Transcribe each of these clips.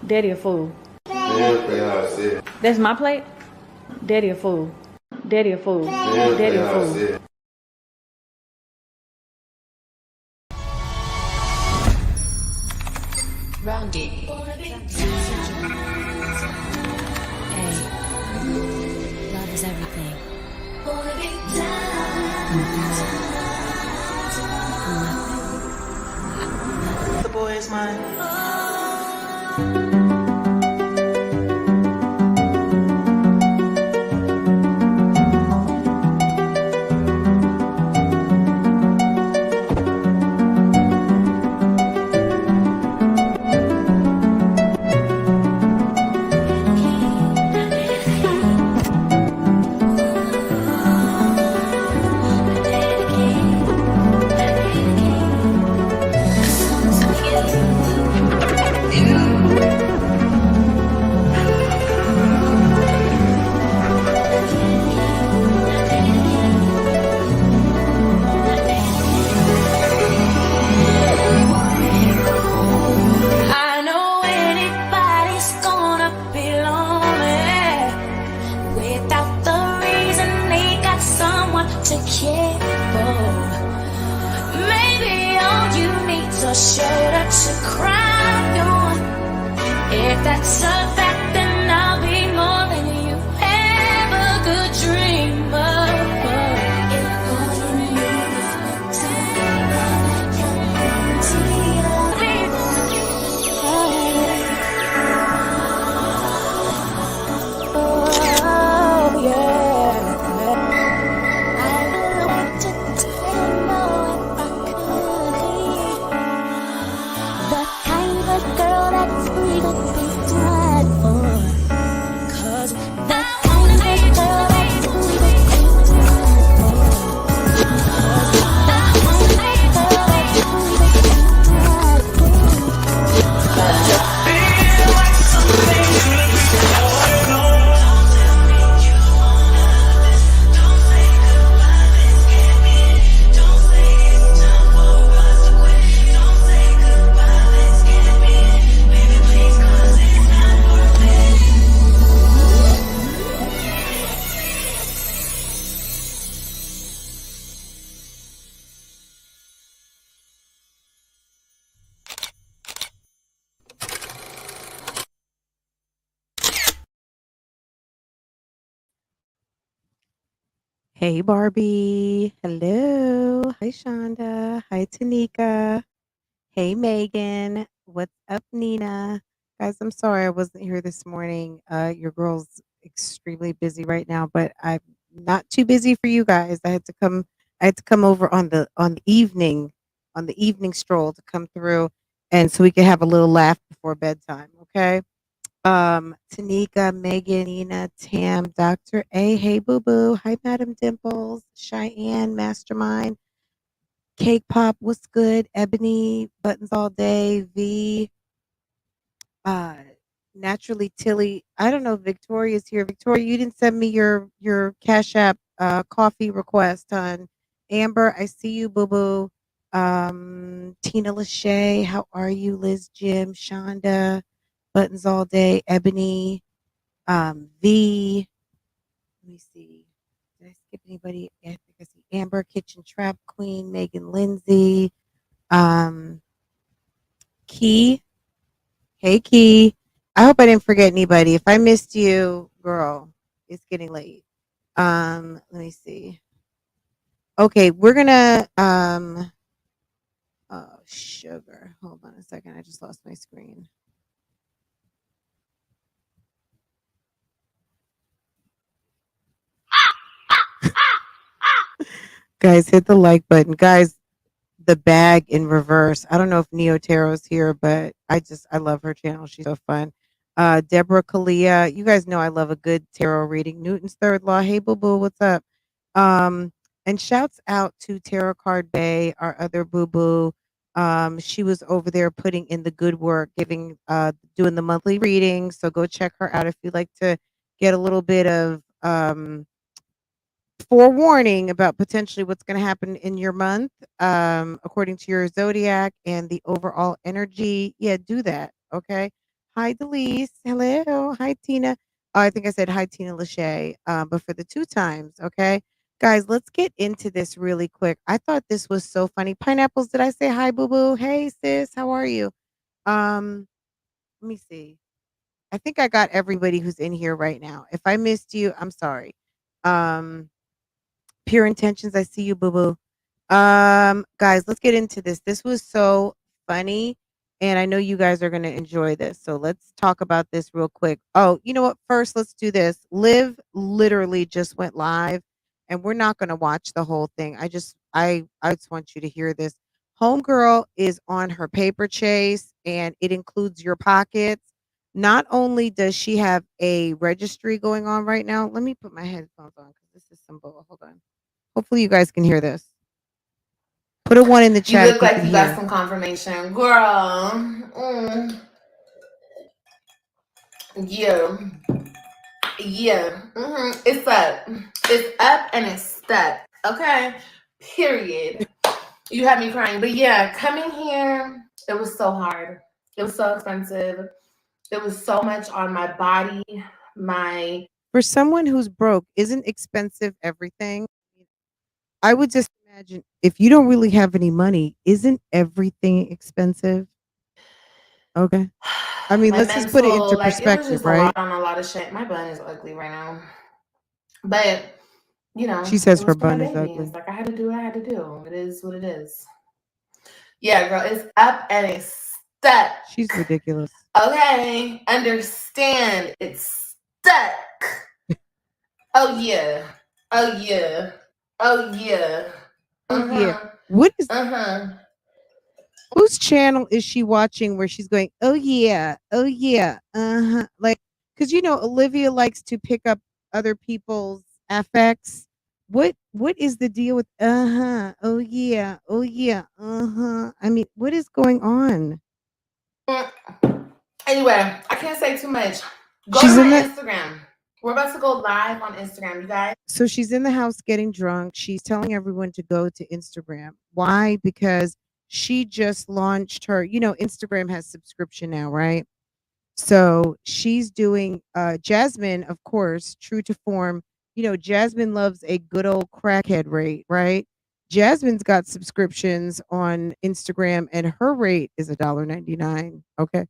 Daddy a fool. Man, play how I said. That's my plate? Daddy a fool. Daddy a fool. Man, Daddy play a how I fool. said. Rounded. Hey, love is everything. The boy is mine. I know anybody's gonna be lonely without the reason they got someone to care for. Maybe all you need's a shoulder to cry on. If that's a fact, then I'll be more than you ever could dream of. If all you need is oh, yeah. I wanted to know if I could be the kind of girl that's free to be tried for. 'Cause the kind of girl that's free to be tried for. 'Cause the kind of girl that's free to be tried for. Hey Barbie. Hello. Hi Shonda. Hi Tanika. Hey Megan. What's up, Nina? Guys, I'm sorry I wasn't here this morning. Your girl's extremely busy right now, but I'm not too busy for you guys. I had to come over on the evening stroll to come through and so we could have a little laugh before bedtime, okay? Tanika, Megan, Nina, Tam, Dr. A, hey Boo Boo, hi Madam Dimples, Cheyenne, Mastermind, Cake Pop, what's good? Ebony, Buttons All Day, V, uh, Naturally Tilly. I don't know if Victoria's here. Victoria, you didn't send me your Cash App coffee request, hon. Amber, I see you, Boo Boo. Tina Lachey, how are you? Liz Jim, Shonda, Buttons All Day, Ebony, V. Let me see. Did I skip anybody? I think I see Amber, Kitchen Trap Queen, Megan Lindsay, um, Key. Hey, Key. I hope I didn't forget anybody. If I missed you, girl, it's getting late. Let me see. Okay, we're gonna oh sugar. Hold on a second. I just lost my screen. Guys, hit the like button. Guys, the bag in reverse. I don't know if Neo Tarot's here, but I love her channel. She's so fun. Deborah Kalia, you guys know I love a good tarot reading. Newton's Third Law. Hey boo boo, what's up? Um, and shouts out to Tarot Card Bay, our other boo boo. She was over there putting in the good work, giving doing the monthly readings. So go check her out if you'd like to get a little bit of forewarning about potentially what's going to happen in your month, according to your zodiac and the overall energy. Yeah, do that. Okay. Hi, Delise. Hello. Hi, Tina. Oh, I think I said hi, Tina Lachey. But for the 2 times, okay? Guys, let's get into this really quick. I thought this was so funny. Pineapples, did I say hi, boo boo? Hey, sis, how are you? Um, Let me see. I think I got everybody who's in here right now. If I missed you, I'm sorry. Um, Pure Intentions, I see you, boo boo. Guys, let's get into this. This was so funny, and I know you guys are going to enjoy this. So let's talk about this real quick. Oh, you know what? First, let's do this. Liv literally just went live, and we're not going to watch the whole thing. I just want you to hear this. Homegirl is on her paper chase, and it includes your pockets. Not only does she have a registry going on right now, let me put my headphones on because this is some bull. Hold on. Hopefully, you guys can hear this. Put a 1 in the You chat if look you like can you got hear. some confirmation. Girl. Yeah. Yeah. It's up. It's up and it's stuck. Okay? Period. You had me crying. But yeah, coming here, it was so hard. It was so expensive. It was so much on my body, my For someone who's broke, isn't expensive everything? I would just imagine if you don't really have any money, isn't everything expensive? Okay. I mean, my let's just put it mental, into like it was perspective, just a lot right? on a lot of shit. My bun is ugly right now. But She it says her was for my bun is baby. It's ugly. like I had to do what I had to do. It is what it is. Yeah, girl, it's up and it's stuck. She's ridiculous. Okay, understand it's stuck. Oh yeah. Oh yeah. Oh yeah. Oh yeah. Uh-huh. What is Uh-huh. whose channel is she watching where she's going, "Oh yeah. Oh yeah. Uh-huh." Like cuz Olivia likes to pick up other people's affects. What is the deal with uh-huh? Oh yeah. Oh yeah. Uh-huh. I mean, what is going on? Anyway, I can't say too much. Go to She's my in the Instagram. We're about to go live on Instagram, you guys. So she's in the house getting drunk. She's telling everyone to go to Instagram. Why? Because she just launched Instagram has subscription now, right? So she's doing Jasmine, of course, true to form. Jasmine loves a good old crackhead rate, right? Jasmine's got subscriptions on Instagram and her rate is $1.99. Okay.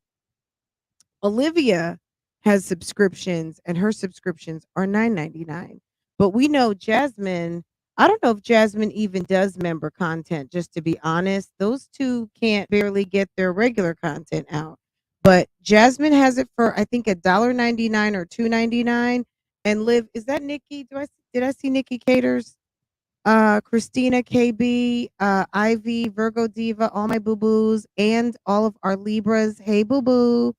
Olivia has subscriptions and her subscriptions are $9.99. But we know Jasmine, I don't know if Jasmine even does member content, just to be honest. Those two can't barely get their regular content out. But Jasmine has it for I think $1.99 or $2.99. And Liv, is that Nikki? Did I see Nikki Caters? Christina KB, Ivy, Virgo Diva, all my boo-boos, and all of our Libras. Hey boo-boo.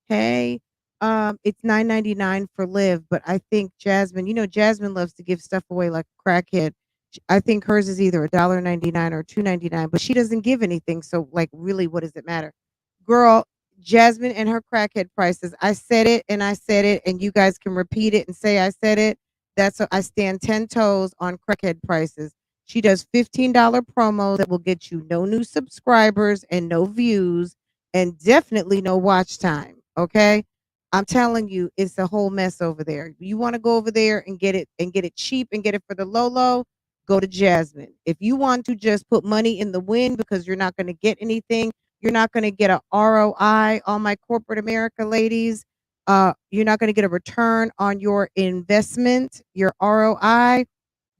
Hey, it's 9.99 for Live, but I think Jasmine, Jasmine loves to give stuff away like a crackhead. I think hers is either $1.99 or $2.99, but she doesn't give anything. So, like, really, what does it matter? Girl, Jasmine and her crackhead prices. I said it and I said it, and you guys can repeat it and say I said it. I stand 10 toes on crackhead prices. She does $15 promos that will get you no new subscribers and no views and definitely no watch time. Okay. I'm telling you, it's a whole mess over there. You want to go over there and get it cheap and get it for the low, go to Jasmine. If you want to just put money in the wind because you're not going to get anything, you're not going to get a ROI on my corporate America ladies. You're not going to get a return on your investment, your ROI.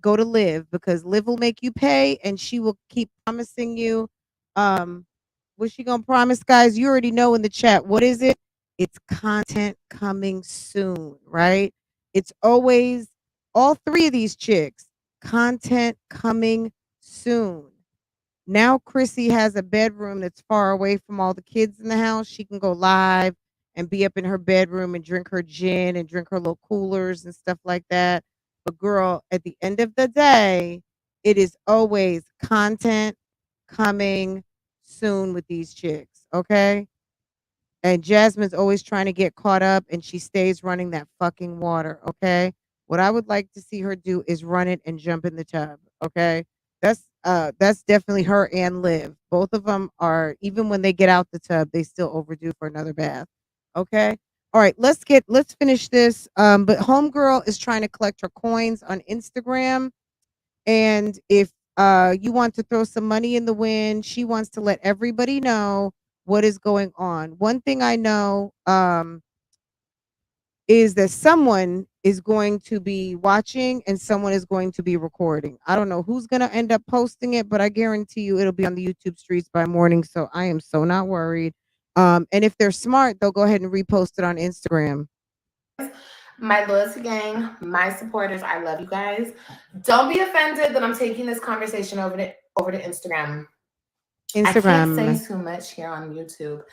Go to Live because Live will make you pay and she will keep promising you. What's she gonna promise, guys? You already know in the chat. What is it? It's content coming soon, right? It's always all three of these chicks. Content coming soon. Now Chrissy has a bedroom that's far away from all the kids in the house. She can go live and be up in her bedroom and drink her gin and drink her little coolers and stuff like that. But girl, at the end of the day, it is always content coming soon with these chicks, okay? And Jasmine's always trying to get caught up and she stays running that fucking water, okay? What I would like to see her do is run it and jump in the tub, okay? That's definitely her and Liv. Both of them are even when they get out the tub, they still overdue for another bath. Okay. All right. Let's finish this. But homegirl is trying to collect her coins on Instagram. And if you want to throw some money in the wind, she wants to let everybody know what is going on. One thing I know is that someone is going to be watching and someone is going to be recording. I don't know who's going to end up posting it, but I guarantee you it'll be on the YouTube streets by morning. So I am so not worried. And if they're smart, they'll go ahead and repost it on Instagram. My loyalty gang, my supporters, I love you guys. Don't be offended that I'm taking this conversation over to Instagram. I can't say too much here on YouTube.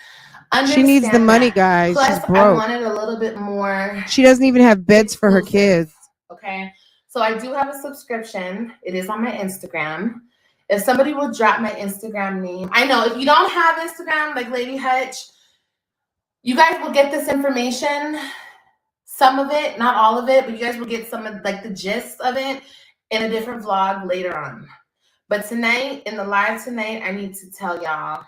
She needs the money, guys. Plus, she's broke. I wanted a little bit more. She doesn't even have beds for her kids. Okay, so I do have a subscription. It is on my Instagram. If somebody will drop my Instagram name, I know if you don't have Instagram, like Lady Hutch, you guys will get this information. Some of it, not all of it, but you guys will get some of like the gist of it in a different vlog later on. But tonight, in the live tonight, I need to tell y'all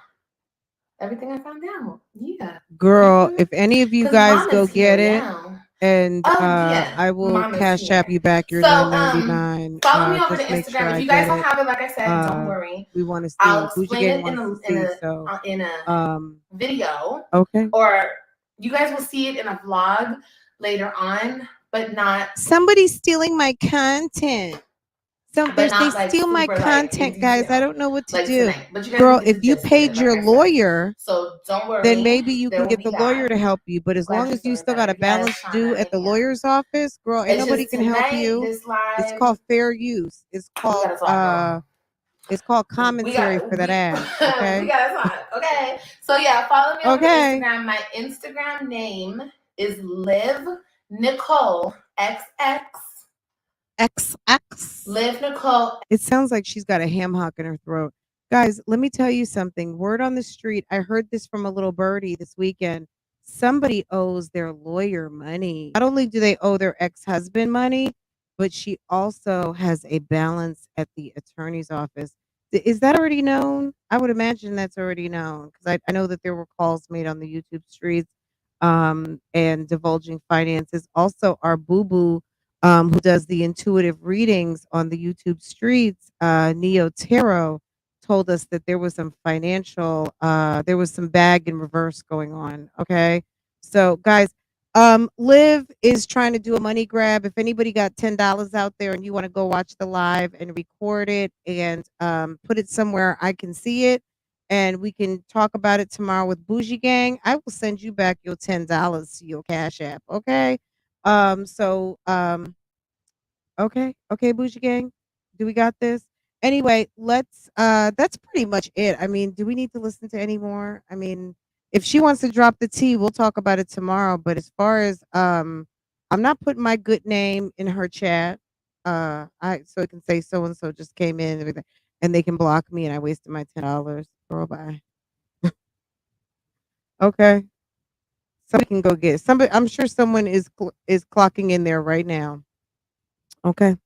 everything I found out. Yeah. Girl, if any of you guys go get it, now. and yeah. I will Mama's cash here. app you back your $9.99. Follow me over just to make sure Instagram. If I you guys get don't it. have it, like I said, don't worry. We want to see. I'll explain BougieGang it wants to see. in a video. Okay. Or you guys will see it in a vlog later on, but not. Somebody's stealing my content. They like steal my content, guys. I don't know what to do. But you guys Girl, if you paid your lawyer, so don't worry. then maybe you can get the lawyer to help you. But as long as you still got a balance due at the lawyer's office, girl, ain't nobody can help you. It's called fair use. It's called commentary for that ass. Okay. We gotta talk. Okay. So yeah, follow me on Instagram. My Instagram name is Liv Nicole XX. XX. Liv Nicole. It sounds like she's got a ham hock in her throat. Guys, let me tell you something. Word on the street. I heard this from a little birdie this weekend. Somebody owes their lawyer money. Not only do they owe their ex-husband money, but she also has a balance at the attorney's office. Is that already known? I would imagine that's already known because I know that there were calls made on the YouTube streets and divulging finances. Also, our boo-boo who does the intuitive readings on the YouTube streets, Neo Tarot, told us that there was some financial, there was some bag in reverse going on. Okay. So, guys, Liv is trying to do a money grab. If anybody got $10 out there and you want to go watch the live and record it and put it somewhere I can see it and we can talk about it tomorrow with BougieGang, I will send you back your $10 to your Cash App. Okay. Okay, BougieGang, do we got this? Anyway, that's pretty much it. I mean, do we need to listen to any more? I mean, if she wants to drop the tea, we'll talk about it tomorrow. But as far as I'm not putting my good name in her chat. So it can say so and so just came in and everything, and they can block me and I wasted my $10. Girl, bye. Okay. Somebody can go get it. Somebody. I'm sure someone is clocking in there right now. Okay.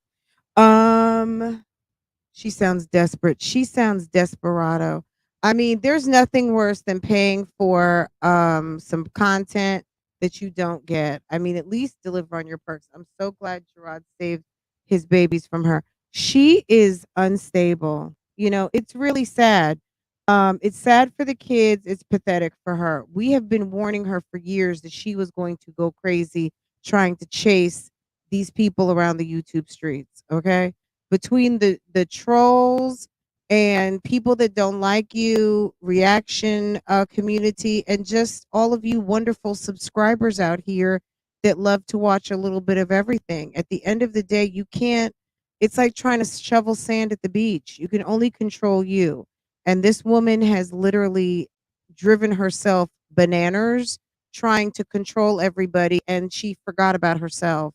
She sounds desperate. She sounds desperado. I mean, there's nothing worse than paying for some content that you don't get. I mean, at least deliver on your perks. I'm so glad Gerard saved his babies from her. She is unstable. You know, it's really sad. It's sad for the kids. It's pathetic for her. We have been warning her for years that she was going to go crazy trying to chase these people around the YouTube streets. Okay. Between the trolls and people that don't like you, reaction community, and just all of you wonderful subscribers out here that love to watch a little bit of everything. At the end of the day, you can't, it's like trying to shovel sand at the beach. You can only control you. And this woman has literally driven herself bananas trying to control everybody, and she forgot about herself.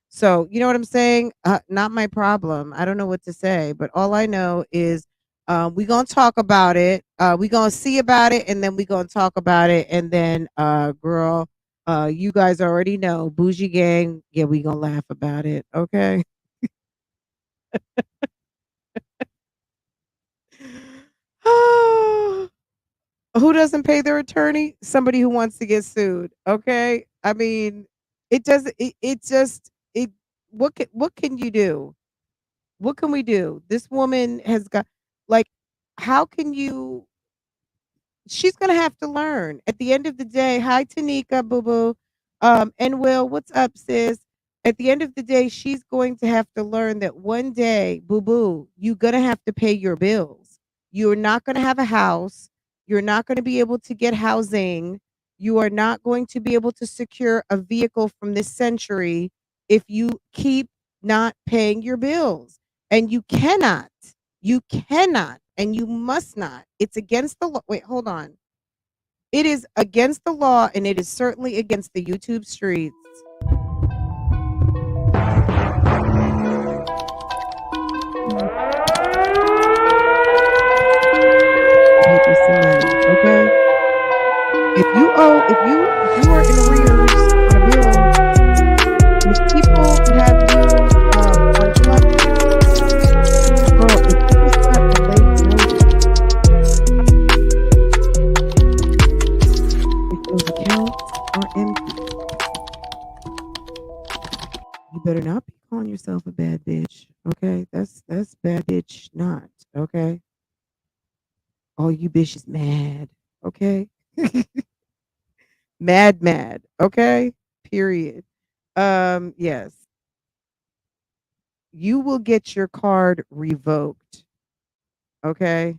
So, you know what I'm saying? Not my problem. I don't know what to say, but all I know is we're going to talk about it. We're going to see about it, and then we're going to talk about it. And then, girl, you guys already know, BougieGang, yeah, we're going to laugh about it. Okay? Who doesn't pay their attorney? Somebody who wants to get sued. Okay. I mean, it doesn't. It just. It. What can you do? What can we do? This woman has got. Like, how can you? She's gonna have to learn. At the end of the day, hi Tanika, boo boo. And Will, what's up, sis? At the end of the day, she's going to have to learn that one day, boo boo, you're gonna have to pay your bills. You're not gonna have a house. You're not gonna be able to get housing. You are not going to be able to secure a vehicle from this century if you keep not paying your bills. And you cannot and you must not. It's against the law. Wait, hold on. It is against the law and it is certainly against the YouTube streets. Pay you some money, okay? If you are in arrears on a bill, and if people have you on collection, girl, if you just got a late notice, if those accounts are empty, you better not be calling yourself a bad bitch. Okay, that's bad bitch not. Okay, all you bitches mad. Okay, mad. Okay, period. Yes, you will get your card revoked. Okay,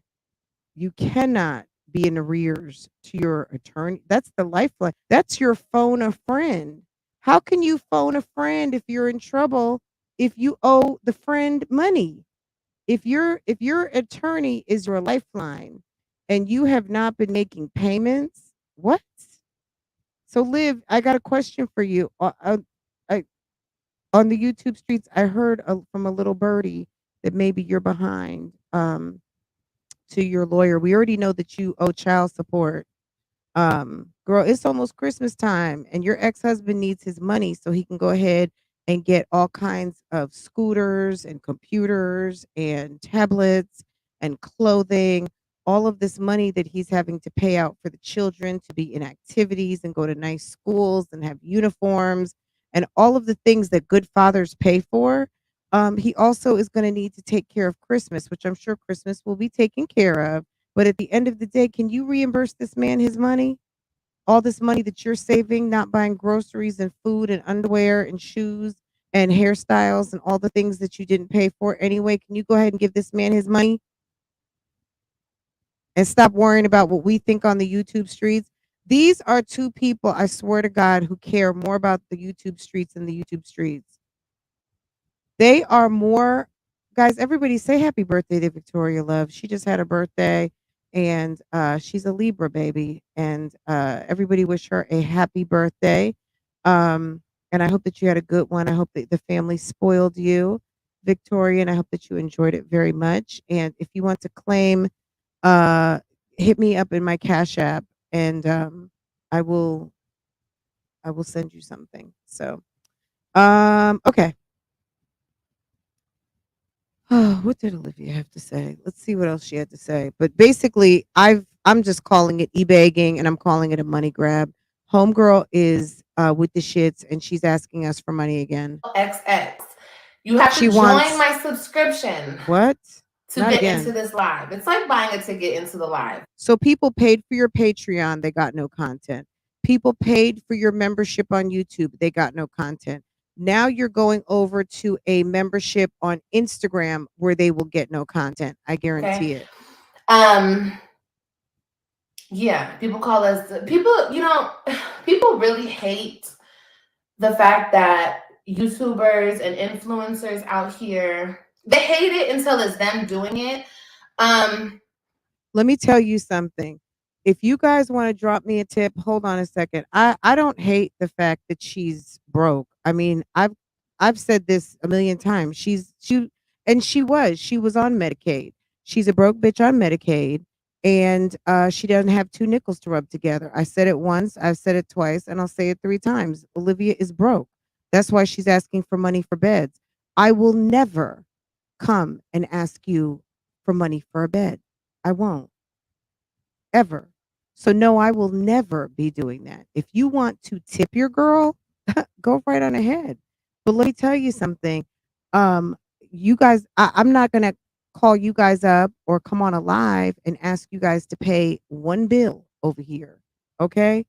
you cannot be in arrears to your attorney. That's the lifeline. That's your phone a friend. How can you phone a friend if you're in trouble if you owe the friend money? If your attorney is your lifeline and you have not been making payments, what? So Liv, I got a question for you. I, on the YouTube streets, I heard from a little birdie that maybe you're behind to your lawyer. We already know that you owe child support. Girl, it's almost Christmas time and your ex-husband needs his money so he can go ahead and get all kinds of scooters and computers and tablets and clothing, all of this money that he's having to pay out for the children to be in activities and go to nice schools and have uniforms and all of the things that good fathers pay for. He also is going to need to take care of Christmas, which I'm sure Christmas will be taken care of. But at the end of the day, can you reimburse this man his money? All this money that you're saving, not buying groceries and food and underwear and shoes and hairstyles and all the things that you didn't pay for anyway. Can you go ahead and give this man his money and stop worrying about what we think on the YouTube streets? These are two people, I swear to God, who care more about the YouTube streets than the YouTube streets. They are more, guys, everybody say happy birthday to Victoria Love. She just had a birthday and she's a Libra baby. And everybody wish her a happy birthday. And I hope that you had a good one. I hope that the family spoiled you, Victoria, and I hope that you enjoyed it very much. And if you want to claim, hit me up in my Cash App and I will send you something. So okay. Oh, what did Olivia have to say? Let's see what else she had to say. But basically, I'm just calling it e-bagging and I'm calling it a money grab. Homegirl is with the shits and she's asking us for money again. XX. You have She to join wants my subscription what? to Not get again. into this live. It's like buying a ticket into the live. So people paid for your Patreon, they got no content. People paid for your membership on YouTube, they got no content. Now you're going over to a membership on Instagram where they will get no content. I guarantee it. Yeah, people call us people, people really hate the fact that YouTubers and influencers out here, they hate it until it's them doing it. Let me tell you something. If you guys want to drop me a tip, hold on a second. I don't hate the fact that she's broke. I mean, I've said this a million times. She was on Medicaid. She's a broke bitch on Medicaid and she doesn't have two nickels to rub together. I said it once, I've said it twice, and I'll say it 3 times. Olivia is broke. That's why she's asking for money for beds. I will never come and ask you for money for a bed. I won't ever. So no, I will never be doing that. If you want to tip your girl, go right on ahead. But let me tell you something. Um, you guys, I'm not gonna call you guys up or come on a live and ask you guys to pay one bill over here. Okay?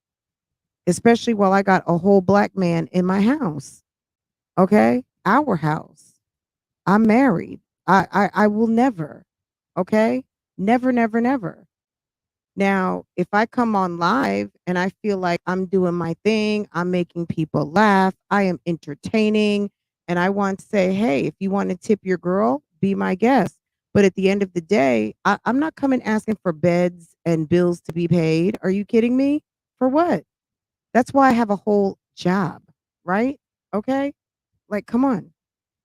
Especially while I got a whole black man in my house. Okay? Our house. I'm married. I will never. Okay? Never, never, never. Now, if I come on live and I feel like I'm doing my thing, I'm making people laugh, I am entertaining, and I want to say, hey, if you want to tip your girl, be my guest. But at the end of the day, I'm not coming asking for beds and bills to be paid. Are you kidding me? For what? That's why I have a whole job, right? Okay? Like, come on.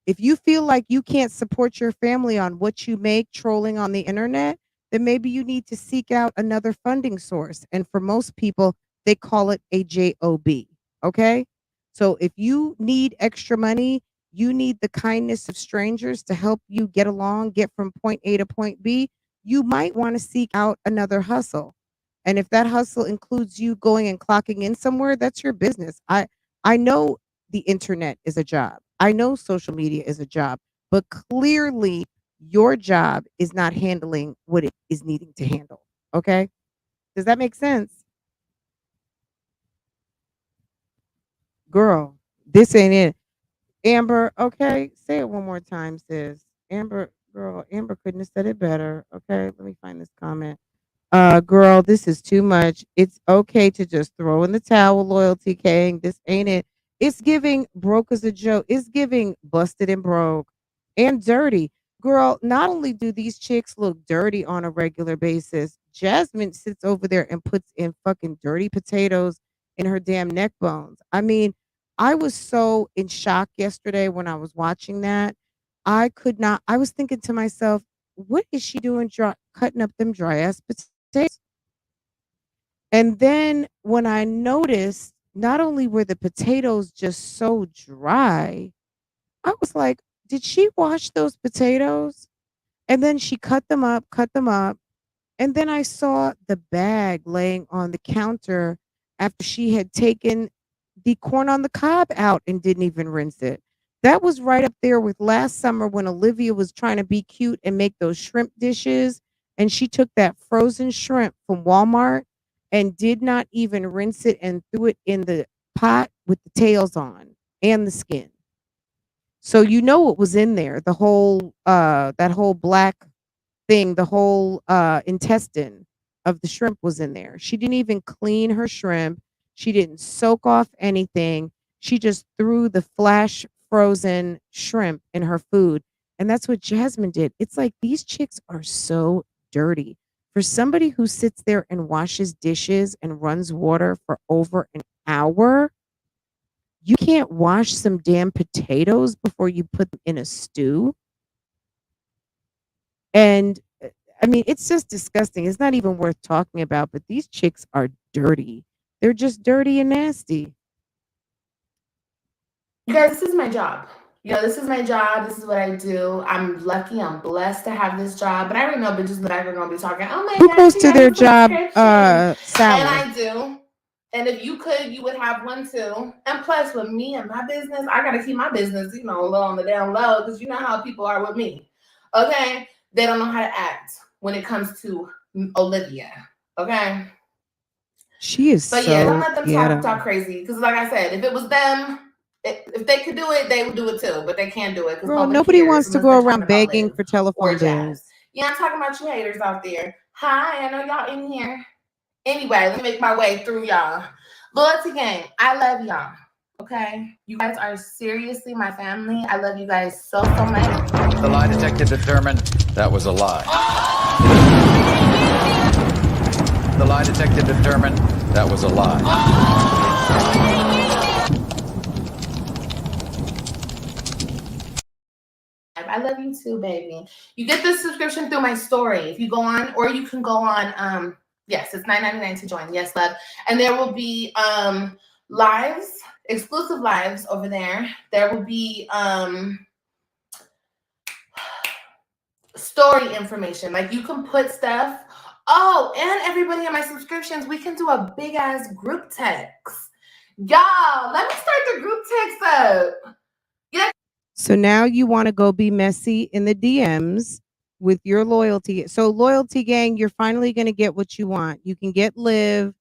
If you feel like you can't support your family on what you make trolling on the internet, then maybe you need to seek out another funding source. And for most people, they call it a job. Okay? So if you need extra money, you need the kindness of strangers to help you get along, get from point A to point B, you might want to seek out another hustle. And if that hustle includes you going and clocking in somewhere, that's your business. I know the internet is a job. I know social media is a job, but clearly your job is not handling what it is needing to handle. Okay? Does that make sense? Girl, this ain't it. Amber, okay, say it one more time, sis. Amber, girl, Amber couldn't have said it better. Okay, let me find this comment. Girl, this is too much. It's okay to just throw in the towel, Loyalty King. This ain't it. It's giving broke as a joke. It's giving busted and broke and dirty. Girl, not only do these chicks look dirty on a regular basis, Jasmine sits over there and puts in fucking dirty potatoes in her damn neck bones. I mean, I was so in shock yesterday when I was watching that. I could not, I was thinking to myself, what is she doing cutting up them dry ass potatoes? And then when I noticed, not only were the potatoes just so dry, I was like, did she wash those potatoes? And then she cut them up. And then I saw the bag laying on the counter after she had taken the corn on the cob out and didn't even rinse it. That was right up there with last summer when Olivia was trying to be cute and make those shrimp dishes. And she took that frozen shrimp from Walmart and did not even rinse it and threw it in the pot with the tails on and the skin. So you know what was in there, the whole that whole black thing, the whole intestine of the shrimp was in there. She didn't even clean her shrimp. She didn't soak off anything. She just threw the flash frozen shrimp in her food. And that's what Jasmine did. It's like these chicks are so dirty. For somebody who sits there and washes dishes and runs water for over an hour, you can't wash some damn potatoes before you put them in a stew. And I mean, it's just disgusting. It's not even worth talking about, but these chicks are dirty. They're just dirty and nasty. You guys, this is my job. You know, this is my job. This is what I do. I'm lucky. I'm blessed to have this job. But I already know bitches in the back are going to be talking, oh my Who God, goes she to has their a job subscription. And sour? I do. And if you could, you would have one too. And plus, with me and my business, I got to keep my business, you know, a little on the down low because you know how people are with me. Okay? They don't know how to act when it comes to Olivia. Okay? She is But yeah, don't so let them ghetto. talk crazy. Because like I said, if it was them, if they could do it, they would do it too. But they can't do it because Girl, nobody nobody cares wants to unless go they're talking around about begging Liv for or telephone Jazz. bills. Yeah, I'm talking about you haters out there. Hi, I know y'all in here. Anyway, let me make my way through y'all. Loyalty Gang, I love y'all. Okay? You guys are seriously my family. I love you guys so, so much. The lie detector determined that was a lie. The lie detector determined that was a lie. I love you too, baby. You get this subscription through my story. If you go on, or you can go on, yes, it's $9.99 to join. Yes, love. And there will be lives, exclusive lives over there. There will be story information. Like you can put stuff Oh, and everybody in my subscriptions, we can do a big ass group text. Y'all, let me start the group text up. Yeah. So now you want to go be messy in the DMs with your loyalty. So loyalty gang, you're finally going to get what you want. You can get Liv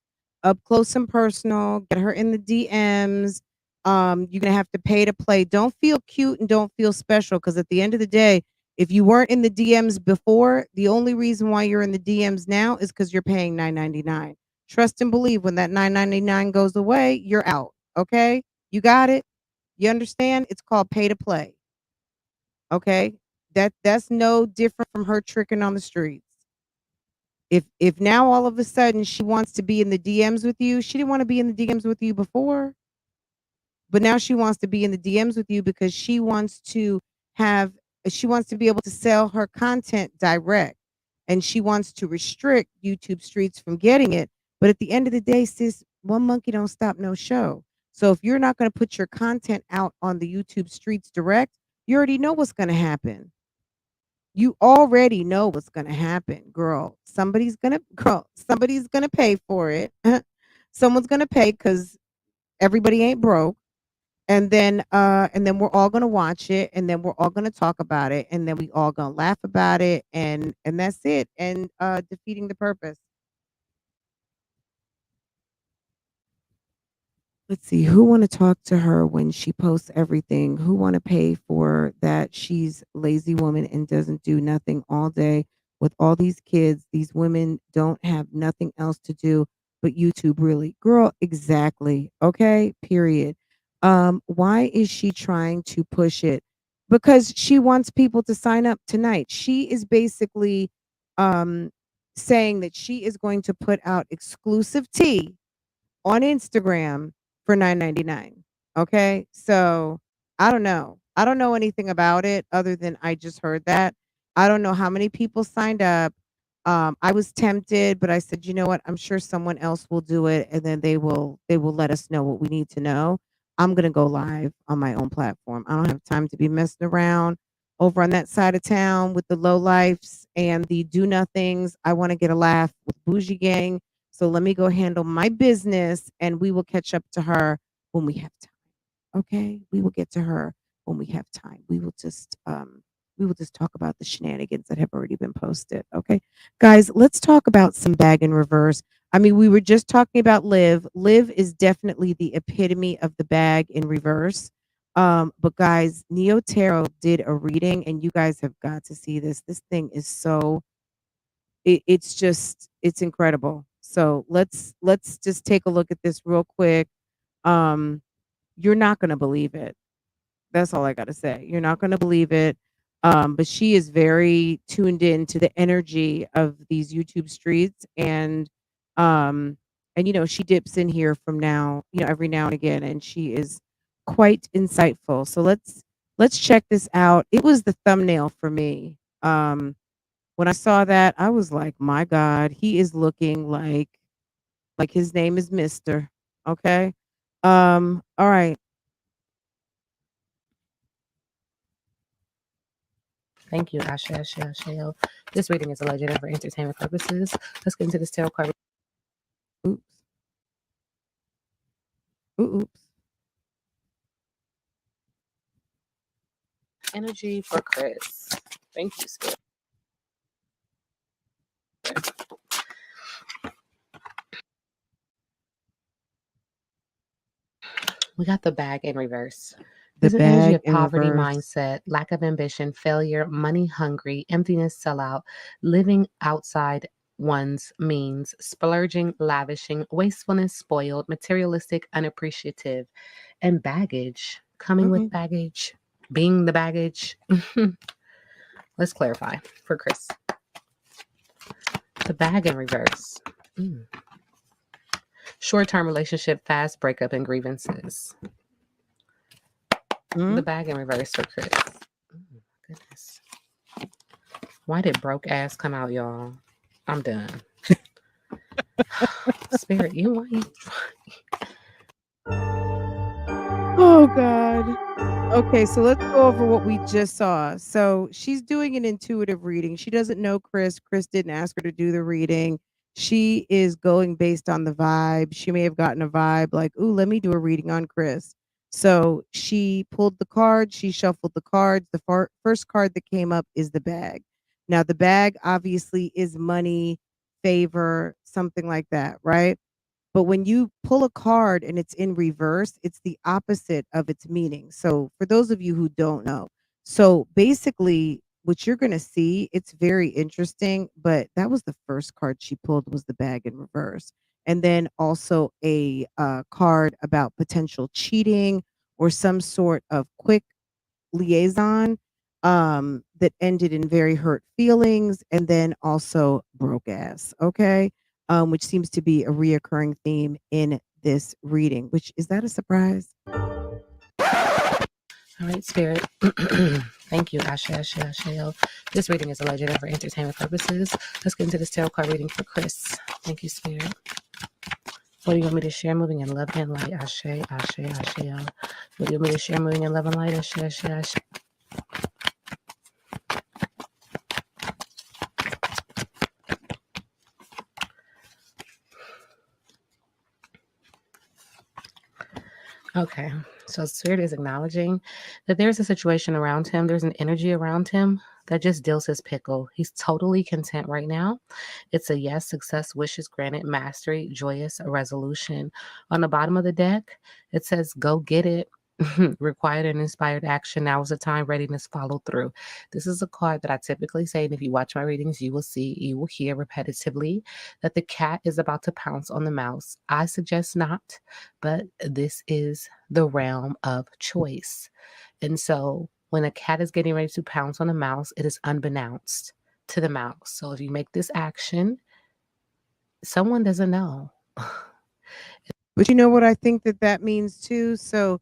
up close and personal, get her in the DMs. You're going to have to pay to play. Don't feel cute and don't feel special, because at the end of the day, if you weren't in the DMs before, the only reason why you're in the DMs now is because you're paying $9.99. Trust and believe, when that $9.99 goes away, you're out. Okay? You got it? You understand? It's called pay to play. Okay? That's no different from her tricking on the streets. If now all of a sudden she wants to be in the DMs with you, she didn't want to be in the DMs with you before, but now she wants to be in the DMs with you because she wants to be able to sell her content direct, and she wants to restrict YouTube Streets from getting it. But at the end of the day, sis, one monkey don't stop no show. So if you're not going to put your content out on the YouTube Streets direct, you already know what's going to happen. You already know what's going to happen, girl. Somebody's going to pay for it. Someone's going to pay, because everybody ain't broke. And then we're all gonna watch it, and then we're all gonna talk about it, and then we all gonna laugh about it, and that's it. And defeating the purpose. Let's see, who want to talk to her when she posts everything? Who want to pay for that? She's lazy woman and doesn't do nothing all day with all these kids. These women don't have nothing else to do but YouTube, really. Girl, exactly. Okay, period. Why is she trying to push it? Because she wants people to sign up tonight. She is basically um saying that she is going to put out exclusive tea on Instagram for $9.99. Okay. So I don't know. I don't know anything about it other than I just heard that. I don't know how many people signed up. I was tempted, but I said, you know what? I'm sure someone else will do it, and then they will let us know what we need to know. I'm gonna go live on my own platform. I don't have time to be messing around over on that side of town with the low lifes and the do nothings. I want to get a laugh with Bougie Gang. So let me go handle my business, and we will catch up to her when we have time. Okay? We will get to her when we have time. We will just talk about the shenanigans that have already been posted. Okay? Guys, let's talk about some bag in reverse. I mean, we were just talking about Liv. Liv is definitely the epitome of the bag in reverse. But guys, Neo Tarot did a reading, and you guys have got to see this. This thing is so it's incredible. So let's just take a look at this real quick. Um, you're not gonna believe it. That's all I gotta say. You're not gonna believe it. But she is very tuned in to the energy of these YouTube streets, um and she dips in here from now, every now and again, and she is quite insightful. So let's check this out. It was the thumbnail for me. When I saw that, I was like, my God, he is looking like his name is Mr. Okay. All right. Thank you, Ashe, Ashe, Ashe. This reading is alleged for entertainment purposes. Let's get into this tarot card. Oops. Oops. Energy for Chris. Thank you, Spirit. We got the bag in reverse. There's an energy of poverty, mindset, lack of ambition, failure, money hungry, emptiness, sellout, living outside one's means, splurging, lavishing, wastefulness, spoiled, materialistic, unappreciative, and baggage. Coming with baggage, being the baggage. Let's clarify for Chris. The bag in reverse. Short-term relationship, fast breakup, and grievances. The bag in reverse for Chris. Oh, my goodness. Why did broke ass come out, y'all? I'm done. Spirit, why you trying? Oh God. Okay, so let's go over what we just saw. So she's doing an intuitive reading. She doesn't know Chris. Chris didn't ask her to do the reading. She is going based on the vibe. She may have gotten a vibe like, ooh, let me do a reading on Chris. So she pulled the cards, she shuffled the cards. The first card that came up is the bag. Now, the bag obviously is money, favor, something like that, right? But when you pull a card and it's in reverse, it's the opposite of its meaning. So for those of you who don't know, so basically what you're going to see, it's very interesting, but that was the first card she pulled was the bag in reverse. And then also a card about potential cheating or some sort of quick liaison that ended in very hurt feelings and then also broke ass. Okay. Which seems to be a reoccurring theme in this reading, which is that a surprise? All right, Spirit. Thank you, Ashe, Ashe, Ashe. This reading is alleged for entertainment purposes. Let's get into this tarot card reading for Chris. Thank you, Spirit. What do you want me to share moving in love and light? Ashe, Ashe, Ashe. What do you want me to share moving in love and light? Ashe, Ashe, Ashe. Okay, so Spirit is acknowledging that there's a situation around him. There's an energy around him that just deals his pickle. He's totally content right now. It's a yes, success, wishes granted, mastery, joyous, a resolution. On the bottom of the deck, it says, go get it. Required and inspired action. Now is the time. Readiness, follow through. This is a card that I typically say, and if you watch my readings, you will hear repetitively that the cat is about to pounce on the mouse. I suggest not, but this is the realm of choice. And so when a cat is getting ready to pounce on a mouse, it is unbeknownst to the mouse. So if you make this action, someone doesn't know. But you know what I think that means too? So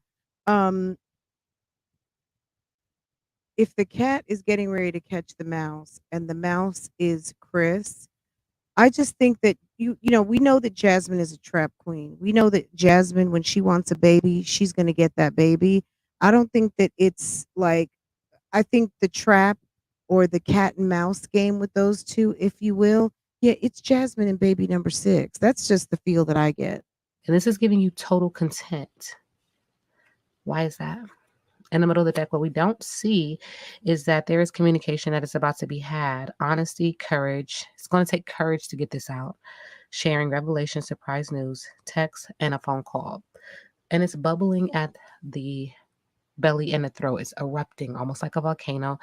if the cat is getting ready to catch the mouse and the mouse is Chris, I just think that we know that Jasmine is a trap queen. We know that Jasmine, when she wants a baby, she's going to get that baby. I don't think that it's like, I think the trap or the cat and mouse game with those two, if you will, yeah, it's Jasmine and baby number 6. That's just the feel that I get. And this is giving you total content. Why is that? In the middle of the deck, what we don't see is that there is communication that is about to be had. Honesty, courage. It's going to take courage to get this out. Sharing revelation, surprise news, text, and a phone call. And it's bubbling at the belly and the throat. It's erupting almost like a volcano.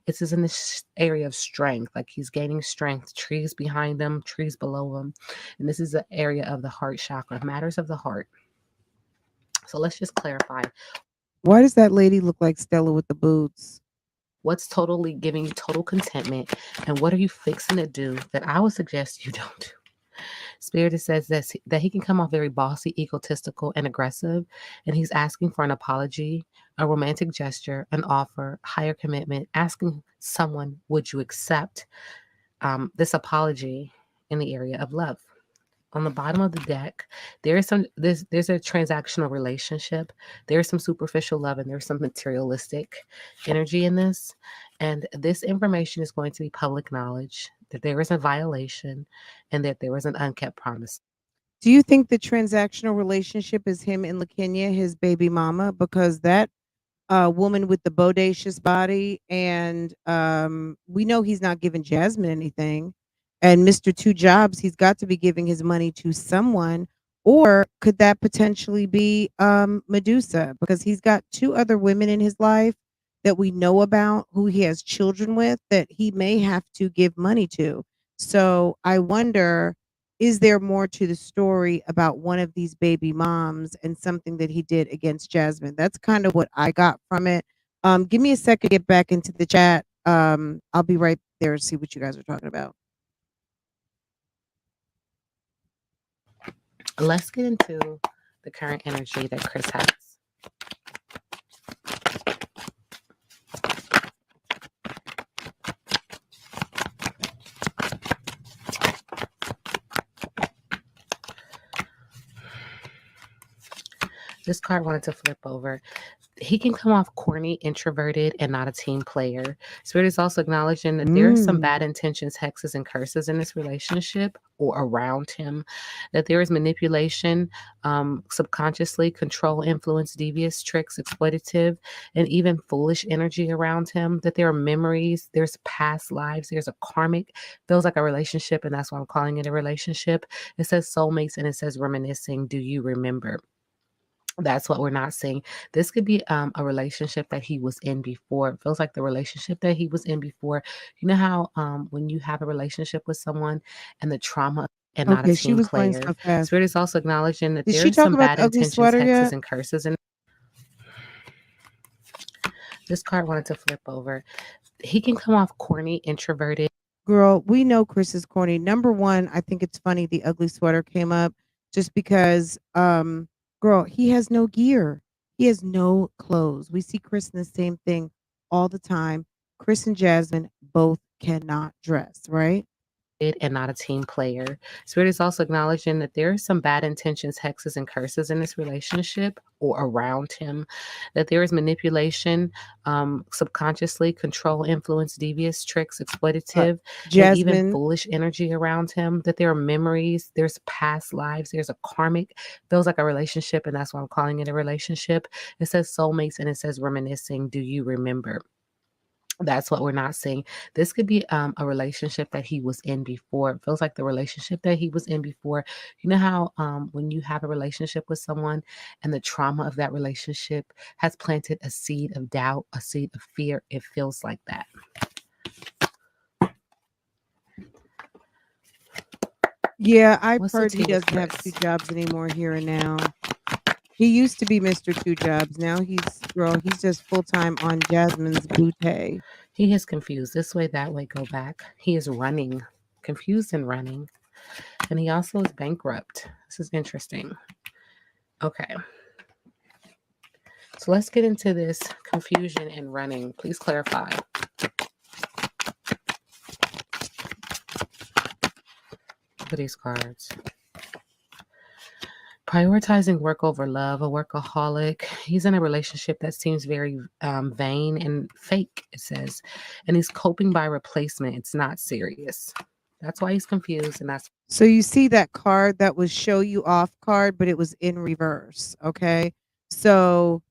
It's in this area of strength, like he's gaining strength. Trees behind him, trees below him. And this is the area of the heart chakra, matters of the heart. So let's just clarify. Why does that lady look like Stella with the boots? What's totally giving you total contentment? And what are you fixing to do that I would suggest you don't do? Spirit says that he can come off very bossy, egotistical, and aggressive. And he's asking for an apology, a romantic gesture, an offer, higher commitment, asking someone, would you accept this apology in the area of love? On the bottom of the deck, there's a transactional relationship. There's some superficial love and there's some materialistic energy in this. And this information is going to be public knowledge, that there is a violation and that there is an unkept promise. Do you think the transactional relationship is him and LaKenya, his baby mama? Because that woman with the bodacious body, and we know he's not giving Jasmine anything. And Mr. Two Jobs, he's got to be giving his money to someone. Or could that potentially be Medusa? Because he's got 2 other women in his life that we know about who he has children with that he may have to give money to. So I wonder, is there more to the story about one of these baby moms and something that he did against Jasmine? That's kind of what I got from it. Give me a second to get back into the chat. I'll be right there to see what you guys are talking about. Let's get into the current energy that Chris has. This card wanted to flip over. he can come off corny, introverted, and not a team player. Spirit is also acknowledging that there are some bad intentions, hexes, and curses in this relationship or around him, that there is manipulation, subconsciously, control, influence, devious tricks, exploitative, and even foolish energy around him, that there are memories, there's past lives, there's a karmic, feels like a relationship, and that's why I'm calling it a relationship. It says soulmates and it says reminiscing. Do you remember? That's what we're not seeing. This could be a relationship that he was in before. It feels like the relationship that he was in before. You know how when you have a relationship with someone and the trauma and not a Okay, she team was going player. so fast. Spirit is also acknowledging that Did there she is talk some about bad the ugly intentions, sweater hexes, yet? and curses. And this card wanted to flip over. He can come off corny, introverted. Girl, we know Chris is corny. Number one, I think it's funny the ugly sweater came up just because, girl, he has no gear. He has no clothes. We see Chris in the same thing all the time. Chris and Jasmine both cannot dress, right? And not a team player. Spirit is also acknowledging that there are some bad intentions, hexes, and curses in this relationship or around him, that there is manipulation, subconsciously, control, influence, devious tricks, exploitative, and even Jasmine, foolish energy around him, that there are memories, there's past lives, there's a karmic, feels like a relationship, and that's why I'm calling it a relationship. It says soulmates and it says reminiscing. Do you remember? That's what we're not seeing. This could be a relationship that he was in before. It feels like the relationship that he was in before. You know how when you have a relationship with someone and the trauma of that relationship has planted a seed of doubt, a seed of fear, it feels like that. yeah, I've What's the heard he tea with doesn't have two Chris? jobs anymore here and now. He used to be Mr. Two Jobs. Now he's just full time on Jasmine's bootay. He is confused. This way, that way, go back. He is running, confused and running. And he also is bankrupt. This is interesting. Okay. So let's get into this confusion and running. Please clarify. Look at these cards. Prioritizing work over love, a workaholic. He's in a relationship that seems very vain and fake, it says. And he's coping by replacement. It's not serious. That's why he's confused. And that's So you see that card that was show you off card, but it was in reverse. Okay. So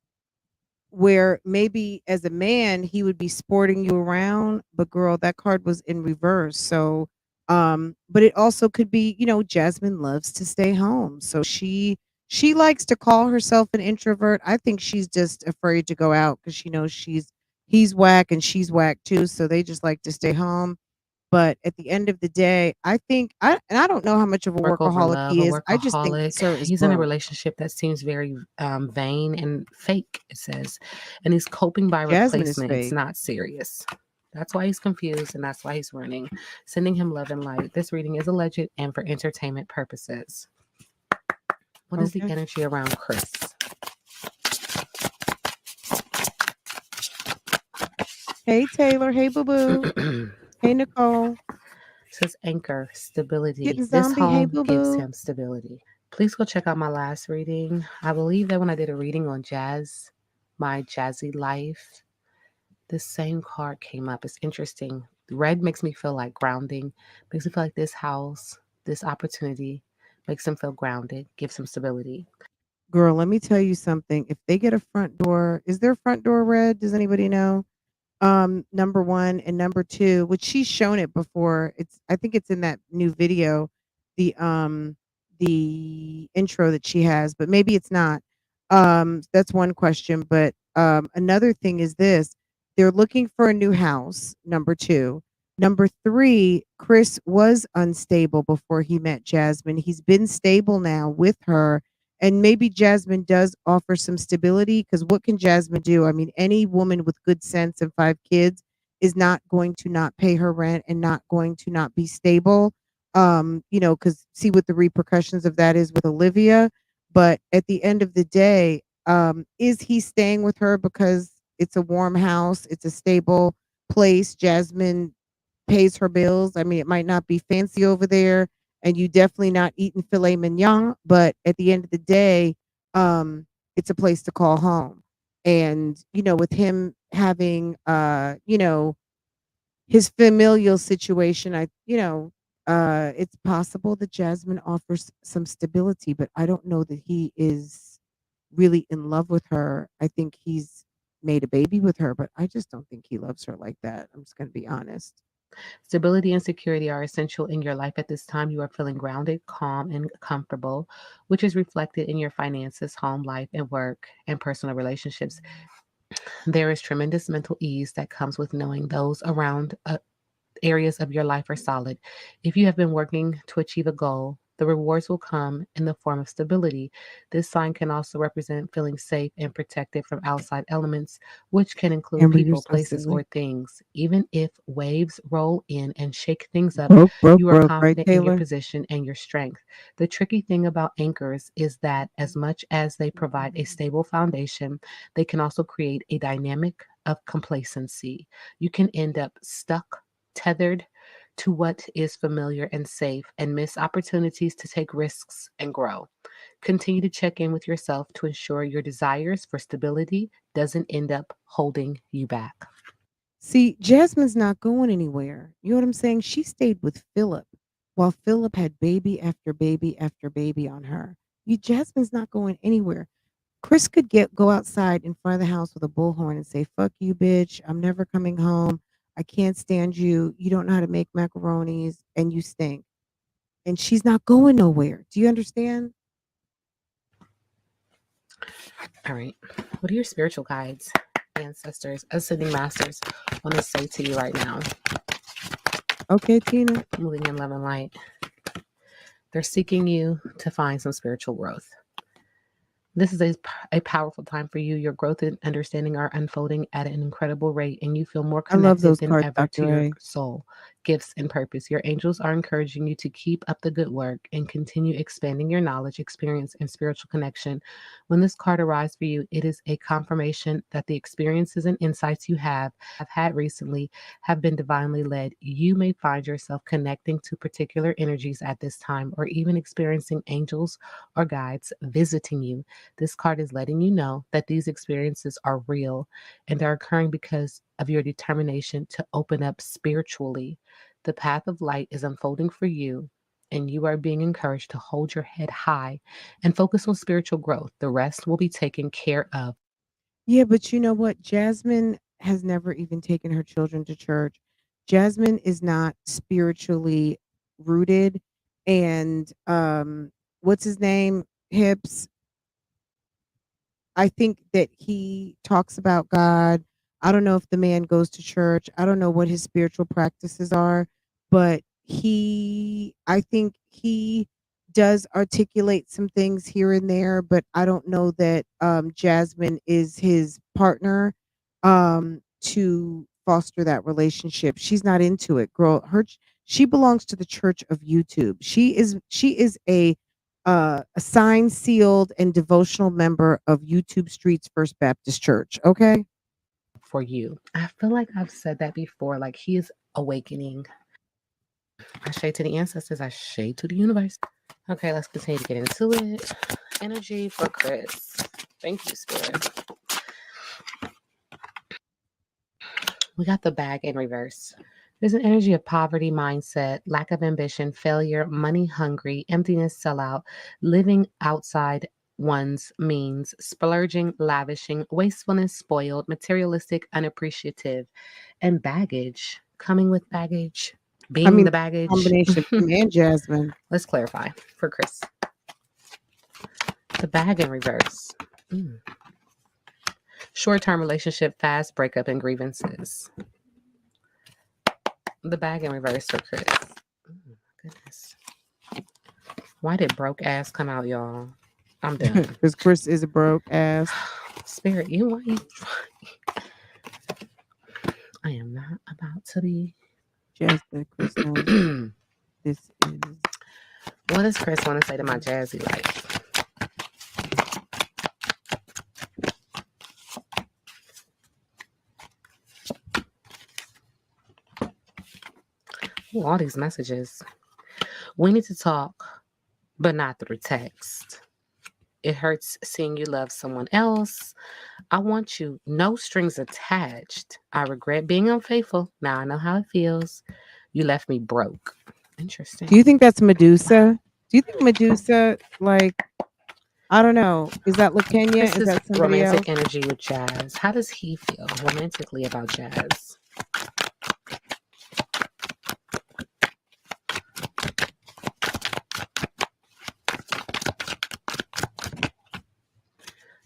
where maybe as a man he would be sporting you around, but girl, that card was in reverse. So but it also could be, Jasmine loves to stay home. So she likes to call herself an introvert. I think she's just afraid to go out because she knows he's whack and she's whack too. So they just like to stay home. But at the end of the day, I don't know how much of a work over workaholic love, a he is. I just think workaholic. Sir is He's in a broke. relationship that seems very vain and fake, it says. And he's coping by Jasmine is replacement. It's fake. not serious. That's why he's confused and that's why he's running. Sending him love and light. This reading is alleged and for entertainment purposes. What is the Okay. energy around Chris? Hey Taylor. Hey Boo Boo. Hey Nicole. Says anchor, stability. Getting This zombie. Hey home Boo gives Boo. him stability. Please go check out my last reading. I believe that when I did a reading on jazz, Myjazzylife, this same card came up. It's interesting. Red makes me feel like grounding, makes me feel like this house, this opportunity makes him feel grounded, gives him stability. Girl, let me tell you something. If they get a front door, is their front door red? Does anybody know? Number one and number two, which she's shown it before. I think it's in that new video, the intro that she has, but maybe it's not. That's one question. But another thing is this: they're looking for a new house. Number two. Number three, Chris was unstable before he met Jasmine. He's been stable now with her. And maybe Jasmine does offer some stability because what can Jasmine do? I mean, any woman with good sense and 5 kids is not going to not pay her rent and not going to not be stable. Because see what the repercussions of that is with Olivia. But at the end of the day, is he staying with her because it's a warm house, it's a stable place? Jasmine pays her bills. I mean, it might not be fancy over there, and you definitely not eating filet mignon, but at the end of the day, it's a place to call home. And, with him having, his familial situation, it's possible that Jasmine offers some stability, but I don't know that he is really in love with her. I think he's made a baby with her, but I just don't think he loves her like that. I'm just going to be honest. Stability and security are essential in your life at this time. You are feeling grounded, calm, and comfortable, which is reflected in your finances, home life, and work and personal relationships. There is tremendous mental ease that comes with knowing those around areas of your life are solid. If you have been working to achieve a goal, the rewards will come in the form of stability. This sign can also represent feeling safe and protected from outside elements, which can include Amber, you're people, so places, or silly. things. Even if waves roll in and shake things up, Broke, broke, you are broke, right, confident in your Taylor? position and your strength. The tricky thing about anchors is that as much as they provide a stable foundation, they can also create a dynamic of complacency. You can end up stuck, tethered to what is familiar and safe, and miss opportunities to take risks and grow. Continue to check in with yourself to ensure your desires for stability doesn't end up holding you back. See, Jasmine's not going anywhere. You know what I'm saying? She stayed with Philip while Philip had baby after baby after baby on her. Jasmine's not going anywhere. Chris could go outside in front of the house with a bullhorn and say, "Fuck you, bitch. I'm never coming home. I can't stand you. You don't know how to make macaronis and you stink." And she's not going nowhere. Do you understand? All right. What are your spiritual guides, ancestors, ascending masters want to say to you right now? Okay, Tina. Moving in love and light. They're seeking you to find some spiritual growth. This is a powerful time for you. Your growth and understanding are unfolding at an incredible rate, and you feel more I love connected those than cards, ever to Dr. your A. soul, gifts, and purpose. Your angels are encouraging you to keep up the good work and continue expanding your knowledge, experience, and spiritual connection. When this card arrives for you, it is a confirmation that the experiences and insights you have had recently have been divinely led. You may find yourself connecting to particular energies at this time, or even experiencing angels or guides visiting you. This card is letting you know that these experiences are real and are occurring because of your determination to open up spiritually. The path of light is unfolding for you, and you are being encouraged to hold your head high and focus on spiritual growth. The rest will be taken care of. Yeah, but you know what? Jasmine has never even taken her children to church. Jasmine is not spiritually rooted. And what's his name? Hips. I think that he talks about God. I don't know if the man goes to church. I don't know what his spiritual practices are, but I think he does articulate some things here and there, but I don't know that Jasmine is his partner to foster that relationship. She's not into it, girl. She belongs to the Church of YouTube. She is a signed, sealed, and devotional member of YouTube Street's First Baptist Church. Okay. For you. I feel like I've said that before. Like he is awakening. I shade to the ancestors. I shade to the universe. Okay, let's continue to get into it. Energy for Chris. Thank you, Spirit. We got the bag in reverse. There's an energy of poverty mindset, lack of ambition, failure, money hungry, emptiness, sellout, living outside one's means, splurging, lavishing, wastefulness, spoiled, materialistic, unappreciative, and baggage. Coming with baggage, I being mean, the baggage. combination of him and Jasmine. Let's clarify for Chris. The bag in reverse. Short-term relationship, fast breakup, and grievances. The bag in reverse for Chris. Oh my goodness. Why did broke ass come out, y'all? I'm done. Because Chris is a broke ass. Spirit, you why you I am not about to be. Just that Chris knows this is. What does Chris want to say to my jazzy life? Ooh, all these messages. We need to talk, but not through text. It hurts seeing you love someone else. I want you, no strings attached. I regret being unfaithful. Now I know how it feels. You left me broke. Interesting. Do you think that's Medusa? Do you think Medusa, like, I don't know. Is that LaKenya? Is Chris's that somebody romantic else? energy with Jazz. How does he feel romantically about Jazz?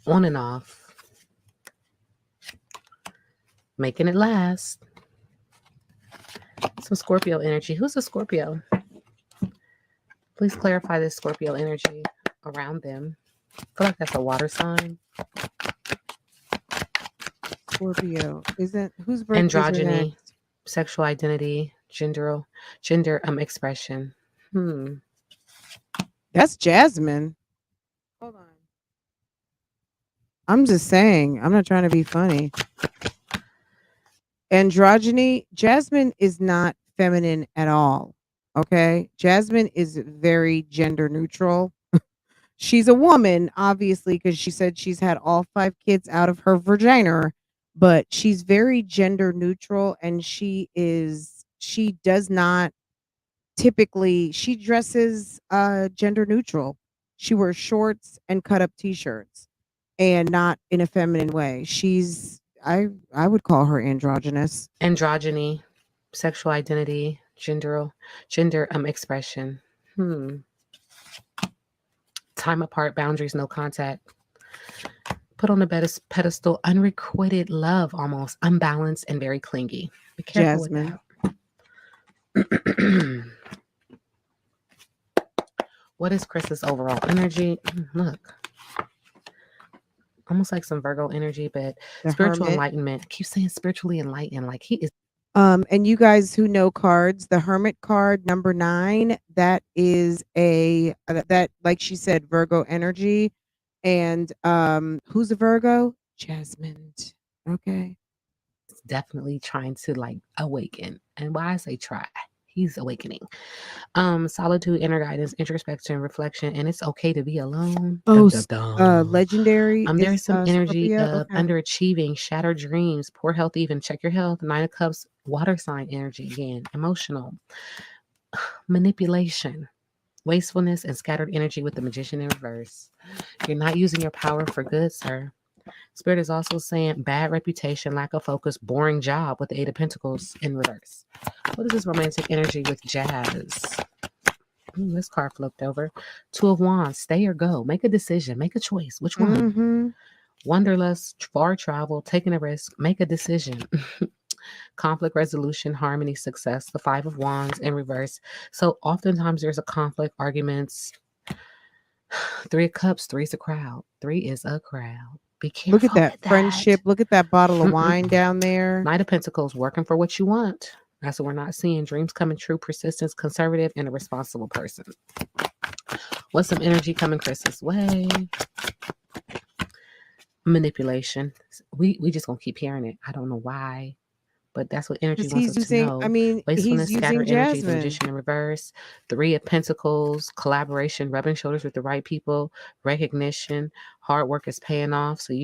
On and off. Making it last. Some Scorpio energy. Who's a Scorpio? Please clarify this Scorpio energy around them. I feel like that's a water sign. Scorpio. Isn't whose birthdays are Androgyny, next? sexual identity, gender expression. That's Jasmine. Hold on. I'm just saying. I'm not trying to be funny. Androgyny. Jasmine is not feminine at all. Okay. Jasmine is very gender neutral. She's a woman, obviously, because she said she's had all 5 kids out of her vagina, but she's very gender neutral, and she does not typically, she dresses gender neutral. She wears shorts and cut up t-shirts, and not in a feminine way. I would call her androgynous. Androgyny, sexual identity, gender expression. Time apart, boundaries, no contact. Put on a pedestal, unrequited love, almost unbalanced and very clingy. Be careful Jasmine. with that. What is Chris's overall energy? Look. Almost like some Virgo energy, but The spiritual Hermit. enlightenment. I keep saying spiritually enlightened, like he is. And you guys who know cards, the Hermit card number 9, that is that, like she said, Virgo energy. And who's a Virgo? Jasmine. Okay. Definitely trying to like awaken. And why I say try, he's awakening. Solitude, inner guidance, introspection, reflection, and it's okay to be alone. Legendary. There's some energy Scorpio. of Okay. underachieving, shattered dreams, poor health, even check your health. 9 of Cups, water sign energy again, emotional manipulation, wastefulness, and scattered energy with the Magician in reverse. You're not using your power for good, sir. Spirit is also saying bad reputation, lack of focus, boring job with the 8 of Pentacles in reverse. What is this romantic energy with Jazz? This card flipped over. 2 of Wands, stay or go. Make a decision. Make a choice. Which one? Mm-hmm. Wanderlust, far travel, taking a risk. Make a decision. Conflict resolution, harmony, success. The 5 of Wands in reverse. So oftentimes there's a conflict, arguments. 3 of Cups, 3 is a crowd. 3 is a crowd. Be careful. Look at that with friendship. Look at that bottle of wine down there. 9 of Pentacles, working for what you want. That's what we're not seeing. Dreams coming true, persistence, conservative, and a responsible person. What's some energy coming Chris's way? Manipulation. We just gonna keep hearing it. I don't know why, but that's what energy wants us to know. I mean, Wastefulness, he's using scattered energy, the Jasmine. Magician in reverse. 3 of Pentacles, collaboration, rubbing shoulders with the right people, recognition, hard work is paying off. So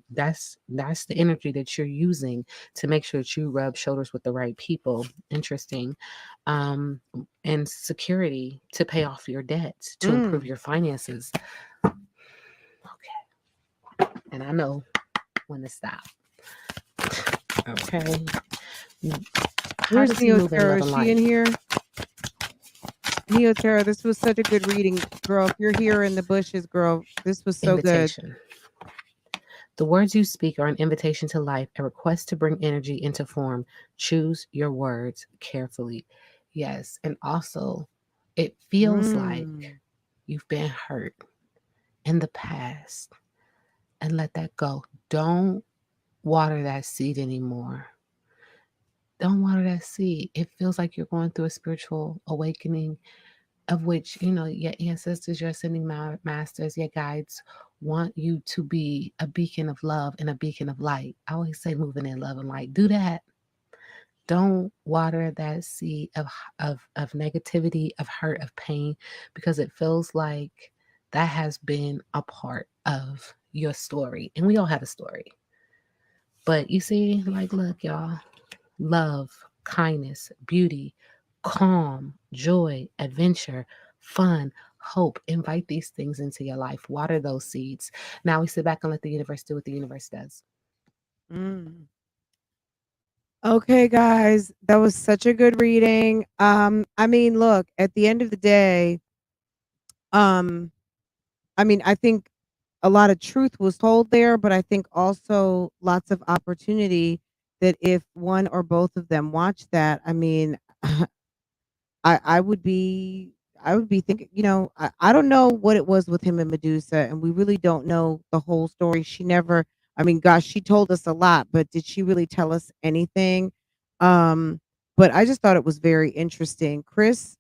that's the energy that you're using to make sure that you rub shoulders with the right people. Interesting. And security to pay off your debts, to improve your finances. Okay. And I know when to stop. Okay. Where's Neo Tarot? Is she in here? Neo Tarot, this was such a good reading, girl. If you're here in the bushes, girl, this was so good. The words you speak are an invitation to life, a request to bring energy into form. Choose your words carefully. Yes. And also, it feels like you've been hurt in the past, and let that go. Don't water that seed anymore. Don't water that seed. It feels like you're going through a spiritual awakening, of which, your ancestors, your ascending masters, your guides want you to be a beacon of love and a beacon of light. I always say moving in love and light. Do that. Don't water that seed of negativity, of hurt, of pain, because it feels like that has been a part of your story. And we all have a story. But you see, like, look, y'all, love, kindness, beauty, calm, joy, adventure, fun, hope. Invite these things into your life. Water those seeds. Now we sit back and let the universe do what the universe does. Mm. Okay, guys, that was such a good reading. I mean, look, at the end of the day, um, I mean, I think a lot of truth was told there, but I think also lots of opportunity that if one or both of them watch that, I mean, I would be thinking, I don't know what it was with him and Medusa, and we really don't know the whole story. She never, I mean, gosh, she told us a lot, but did she really tell us anything? Um, but I just thought it was very interesting. Chris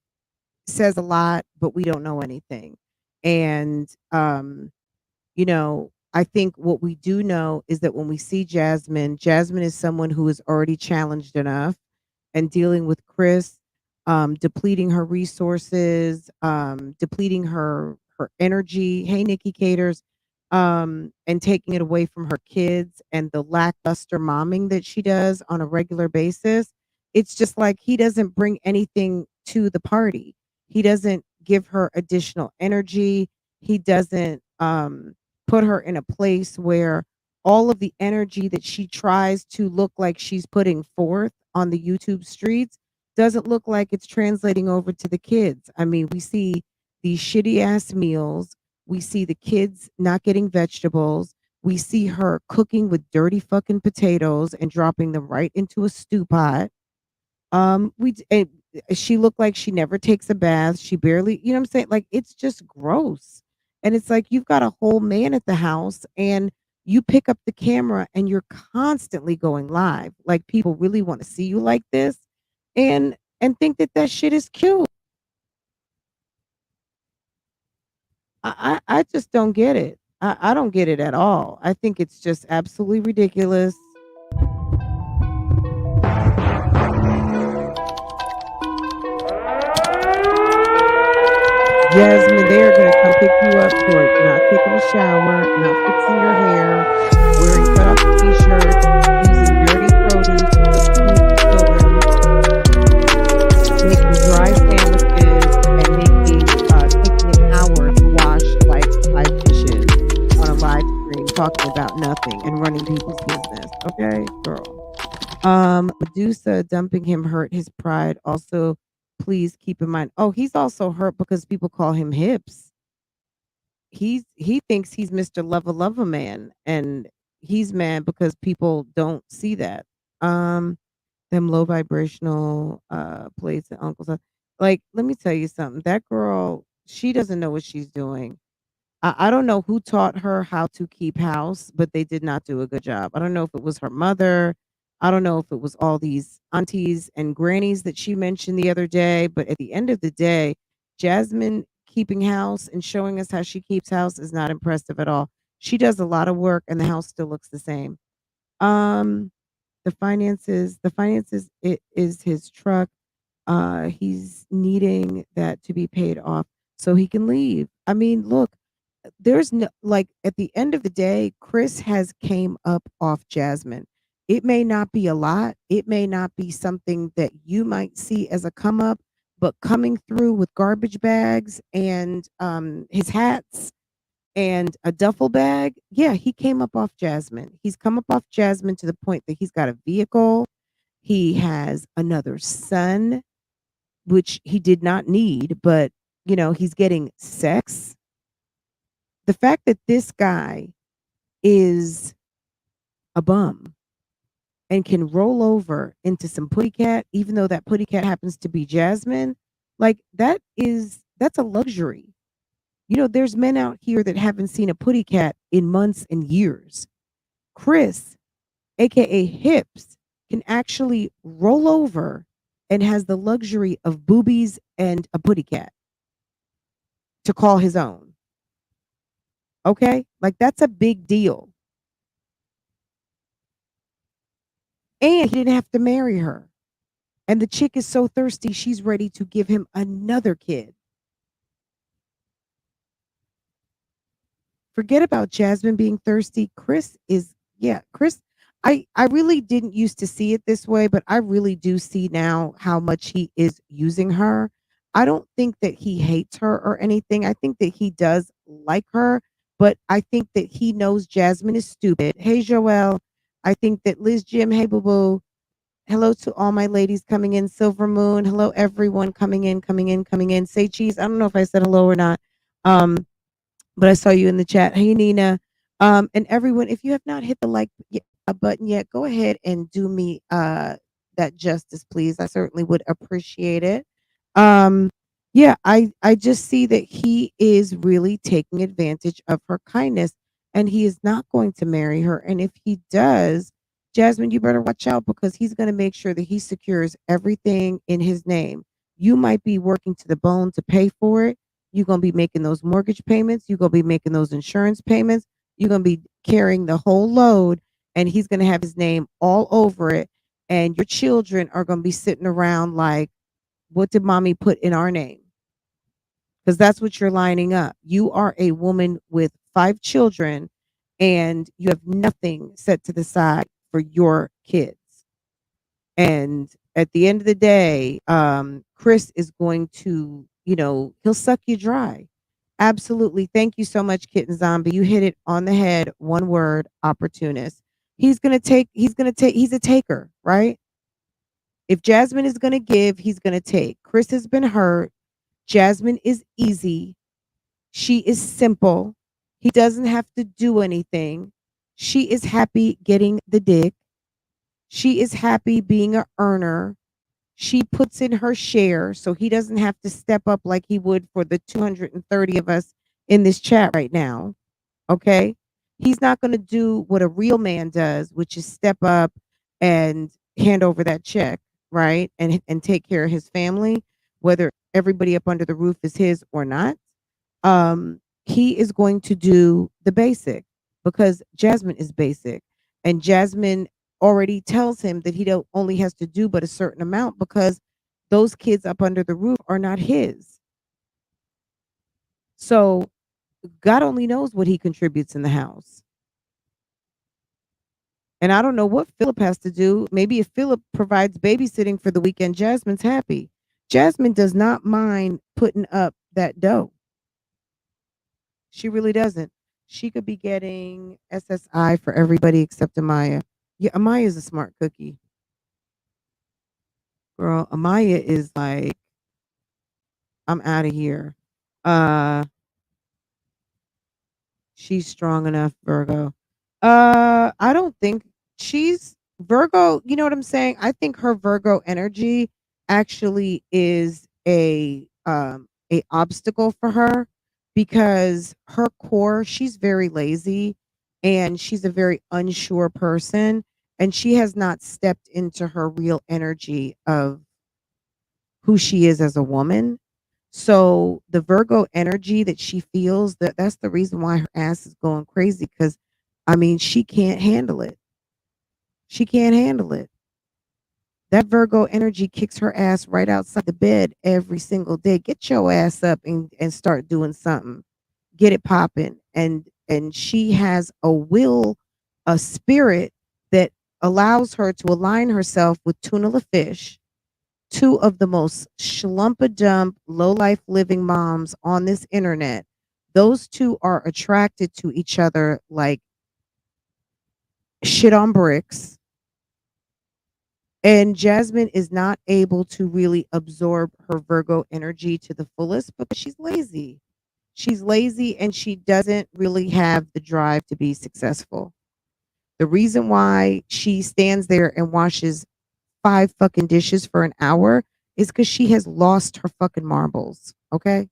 says a lot, but we don't know anything. And I think what we do know is that when we see Jasmine, Jasmine is someone who is already challenged enough and dealing with Chris, depleting her resources, depleting her energy. Hey, Nikki Caters, and taking it away from her kids and the lackluster momming that she does on a regular basis. It's just like he doesn't bring anything to the party. He doesn't give her additional energy. He doesn't put her in a place where all of the energy that she tries to look like she's putting forth on the YouTube streets doesn't look like it's translating over to the kids. I mean, we see these shitty ass meals. We see the kids not getting vegetables. We see her cooking with dirty fucking potatoes and dropping them right into a stew pot. She looked like she never takes a bath. She barely, you know what I'm saying? Like, it's just gross. And it's like you've got a whole man at the house and you pick up the camera and you're constantly going live. Like, people really want to see you like this and think that that shit is cute. I just don't get it. I don't get it at all. I think it's just absolutely ridiculous. Jasmine, they are going to come pick you up for not taking a shower, not fixing your hair, wearing cut off t-shirts, using dirty produce to feed the children, making dry sandwiches, and taking an hour to wash like 5 dishes on a live stream, talking about nothing and running people's business. Okay, girl. Medusa dumping him hurt his pride. Also, please keep in mind. Oh, he's also hurt because people call him hips. He thinks he's Mr. Lover Man, and he's mad because people don't see that. Them low vibrational plates and uncles. Like, let me tell you something. That girl, she doesn't know what she's doing. I don't know who taught her how to keep house, but they did not do a good job. I don't know if it was her mother. I don't know if it was all these aunties and grannies that she mentioned the other day. But at the end of the day, Jasmine keeping house and showing us how she keeps house is not impressive at all. She does a lot of work and the house still looks the same. Um, the finances it is his truck. He's needing that to be paid off so he can leave. I mean, look, there's no, like, at the end of the day, Chris has came up off Jasmine. It may not be a lot. It may not be something that you might see as a come up, but coming through with garbage bags and his hats and a duffel bag, yeah, he came up off Jasmine. He's come up off Jasmine to the point that he's got a vehicle. He has another son, which he did not need, but he's getting sex. The fact that this guy is a bum and can roll over into some putty cat, even though that putty cat happens to be Jasmine, like, that's a luxury. There's men out here that haven't seen a putty cat in months and years. Chris, aka Hips, can actually roll over and has the luxury of boobies and a putty cat to call his own. Okay? Like, that's a big deal. And he didn't have to marry her. And the chick is so thirsty, she's ready to give him another kid. Forget about Jasmine being thirsty. Chris is, yeah, Chris. I really didn't used to see it this way, but I really do see now how much he is using her. I don't think that he hates her or anything. I think that he does like her, but I think that he knows Jasmine is stupid. Hey, Joelle. I think that Liz Jim, hey, boo boo. Hello to all my ladies coming in. Silver Moon. Hello, everyone coming in, coming in, coming in. Say cheese. I don't know if I said hello or not. But I saw you in the chat. Hey, Nina. And everyone, if you have not hit the button yet, go ahead and do me that justice, please. I certainly would appreciate it. Um, yeah, I just see that he is really taking advantage of her kindness, and he is not going to marry her. And if he does, Jasmine, you better watch out because he's going to make sure that he secures everything in his name. You might be working to the bone to pay for it. You're going to be making those mortgage payments. You're going to be making those insurance payments. You're going to be carrying the whole load, and he's going to have his name all over it. And your children are going to be sitting around like, what did mommy put in our name? Because that's what you're lining up. You are a woman with 5 children, and you have nothing set to the side for your kids. And at the end of the day, Chris is going to, he'll suck you dry. Absolutely. Thank you so much, Kitten Zombie. You hit it on the head. One word, opportunist. He's a taker, right? If Jasmine is going to give, he's going to take. Chris has been hurt. Jasmine is easy. She is simple. He doesn't have to do anything. She is happy getting the dick. She is happy being a earner. She puts in her share, so he doesn't have to step up like he would for the 230 of us in this chat right now. Okay? He's not going to do what a real man does, which is step up and hand over that check, right? And take care of his family, whether everybody up under the roof is his or not. He is going to do the basic because Jasmine is basic, and Jasmine already tells him that he don't only has to do but a certain amount because those kids up under the roof are not his. So God only knows what he contributes in the house. And I don't know what Philip has to do. Maybe if Philip provides babysitting for the weekend, Jasmine's happy. Jasmine does not mind putting up that dough. She really doesn't. She could be getting SSI for everybody except Amaya. Yeah, Amaya is a smart cookie. Girl, Amaya is like, I'm out of here. She's strong enough, Virgo. I don't think she's Virgo. You know what I'm saying? I think her Virgo energy actually is a obstacle for her because her core, she's very lazy and she's a very unsure person, and she has not stepped into her real energy of who she is as a woman. So the Virgo energy that she feels, that's the reason why her ass is going crazy, because I mean she can't handle it. She can't handle it. That Virgo energy kicks her ass right outside the bed every single day. Get your ass up and start doing something. Get it popping. And she has a will, a spirit that allows her to align herself with Tuna the fish, 2 of the most schlumpa-dump, low-life living moms on this internet. Those 2 are attracted to each other like shit on bricks. And Jasmine is not able to really absorb her Virgo energy to the fullest because she's lazy. She's lazy and she doesn't really have the drive to be successful. The reason why she stands there and washes 5 fucking dishes for an hour is because she has lost her fucking marbles. Okay.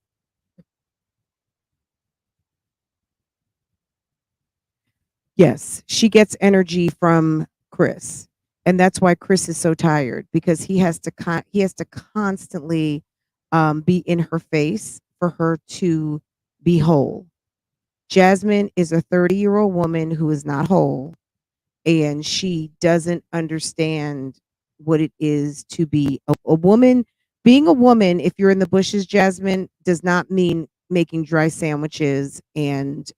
Yes, she gets energy from Chris, and that's why Chris is so tired because he has to constantly be in her face for her to be whole. Jasmine is a 30-year-old woman who is not whole, and she doesn't understand what it is to be a woman. Being a woman, if you're in the bushes, Jasmine, does not mean making dry sandwiches and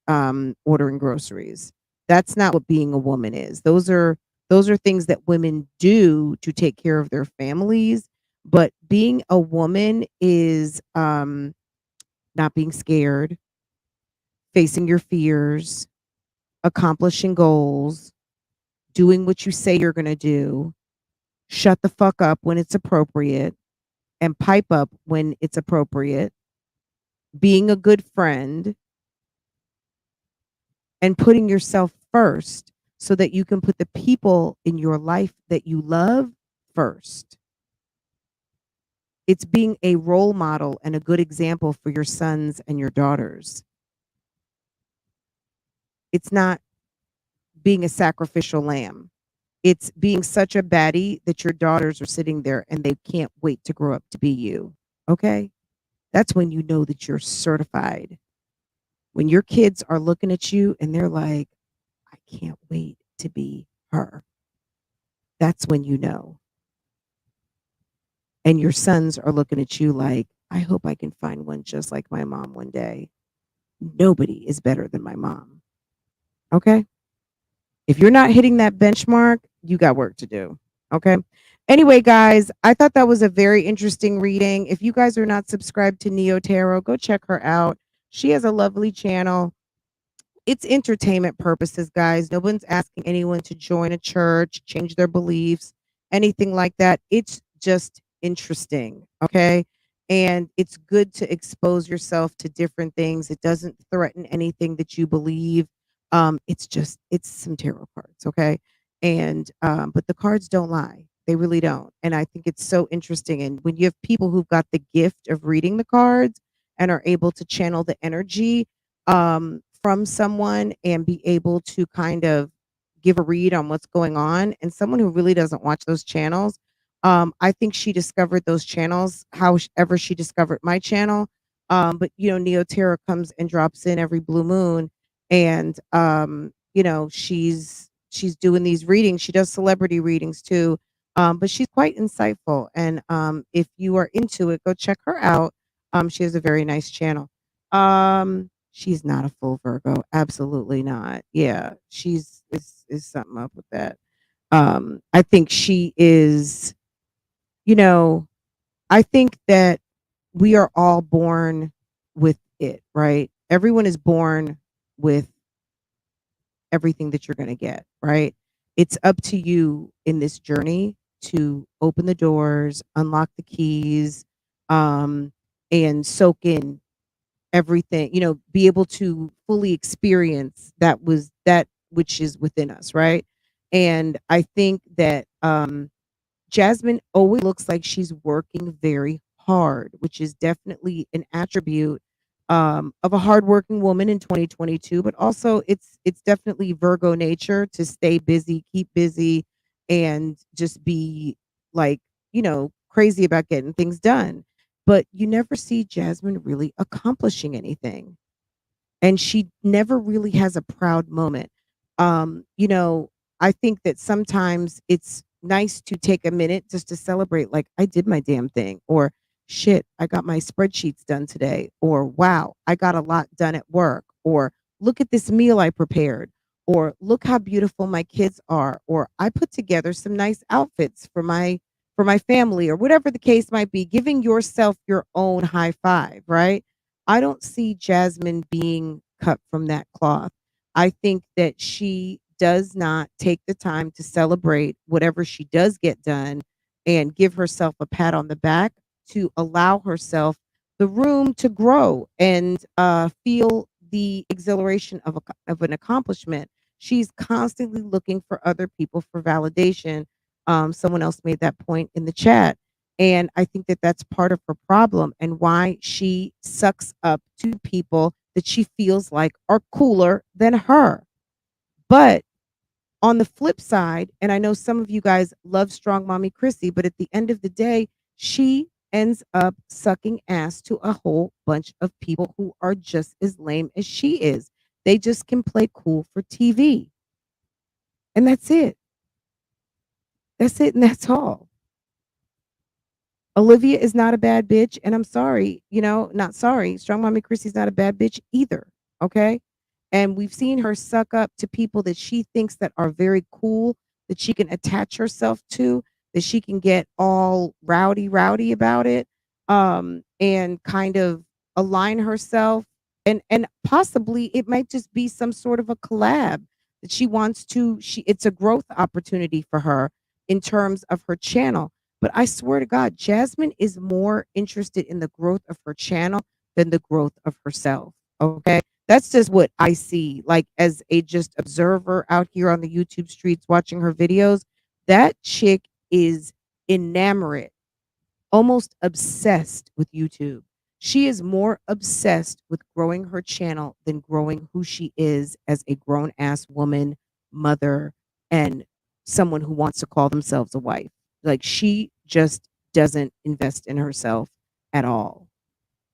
ordering groceries. That's not what being a woman is. Those are things that women do to take care of their families. But being a woman is not being scared, facing your fears, accomplishing goals, doing what you say you're going to do, shut the fuck up when it's appropriate, and pipe up when it's appropriate, being a good friend, and putting yourself first so that you can put the people in your life that you love first. It's being a role model and a good example for your sons and your daughters. It's not being a sacrificial lamb. It's being such a baddie that your daughters are sitting there and they can't wait to grow up to be you. Okay? That's when you know that you're certified. When your kids are looking at you and they're like, I can't wait to be her. That's when you know. And your sons are looking at you like, I hope I can find one just like my mom one day. Nobody is better than my mom. Okay? If you're not hitting that benchmark, you got work to do. Okay? Anyway, guys, I thought that was a very interesting reading. If you guys are not subscribed to Neo Tarot, go check her out. She has a lovely channel. It's entertainment purposes, guys. No one's asking anyone to join a church, change their beliefs, anything like that. It's just interesting, okay? And it's good to expose yourself to different things. It doesn't threaten anything that you believe. It's some tarot cards, okay? And but the cards don't lie. They really don't. And I think it's so interesting. And when you have people who've got the gift of reading the cards and are able to channel the energy, from someone and be able to kind of give a read on what's going on, and someone who really doesn't watch those channels, I think she discovered those channels however she discovered my channel. But Neo Tarot comes and drops in every blue moon, and she's doing these readings. She does celebrity readings too, but she's quite insightful. And if you are into it, go check her out. She has a very nice channel. She's not a full Virgo. Absolutely not. Yeah, she's is something up with that. I think she is, I think that we are all born with it, right? Everyone is born with everything that you're going to get, right? It's up to you in this journey to open the doors, unlock the keys, and soak in everything, be able to fully experience that which is within us, right? And I think that Jasmine always looks like she's working very hard, which is definitely an attribute of a hardworking woman in 2022. But also, it's definitely Virgo nature to stay busy, keep busy, and just be like crazy about getting things done. But you never see Jasmine really accomplishing anything, and she never really has a proud moment. I think that sometimes it's nice to take a minute just to celebrate, like, I did my damn thing, or shit, I got my spreadsheets done today, or wow, I got a lot done at work, or look at this meal I prepared, or look how beautiful my kids are, or I put together some nice outfits for my family, or whatever the case might be. Giving yourself your own high five, right? I don't see Jasmine being cut from that cloth. I think that she does not take the time to celebrate whatever she does get done and give herself a pat on the back to allow herself the room to grow and feel the exhilaration of an accomplishment. She's constantly looking for other people for validation. Someone else made that point in the chat. And I think that that's part of her problem and why she sucks up to people that she feels like are cooler than her. But on the flip side, and I know some of you guys love Strong Mommy Chrissy, but at the end of the day, she ends up sucking ass to a whole bunch of people who are just as lame as she is. They just can play cool for TV. And that's it. That's it, and that's all. Olivia is not a bad bitch, and I'm sorry, not sorry. Strong Mommy Chrissy's not a bad bitch either. Okay. And we've seen her suck up to people that she thinks that are very cool, that she can attach herself to, that she can get all rowdy about it, and kind of align herself. And possibly it might just be some sort of a collab that she wants to. It's a growth opportunity for her in terms of her channel. But I swear to God, Jasmine is more interested in the growth of her channel than the growth of herself. Okay. That's just what I see, like as a just observer out here on the YouTube streets watching her videos. That chick is enamored, almost obsessed with YouTube. She is more obsessed with growing her channel than growing who she is as a grown ass woman, mother, and someone who wants to call themselves a wife. Like she just doesn't invest in herself at all.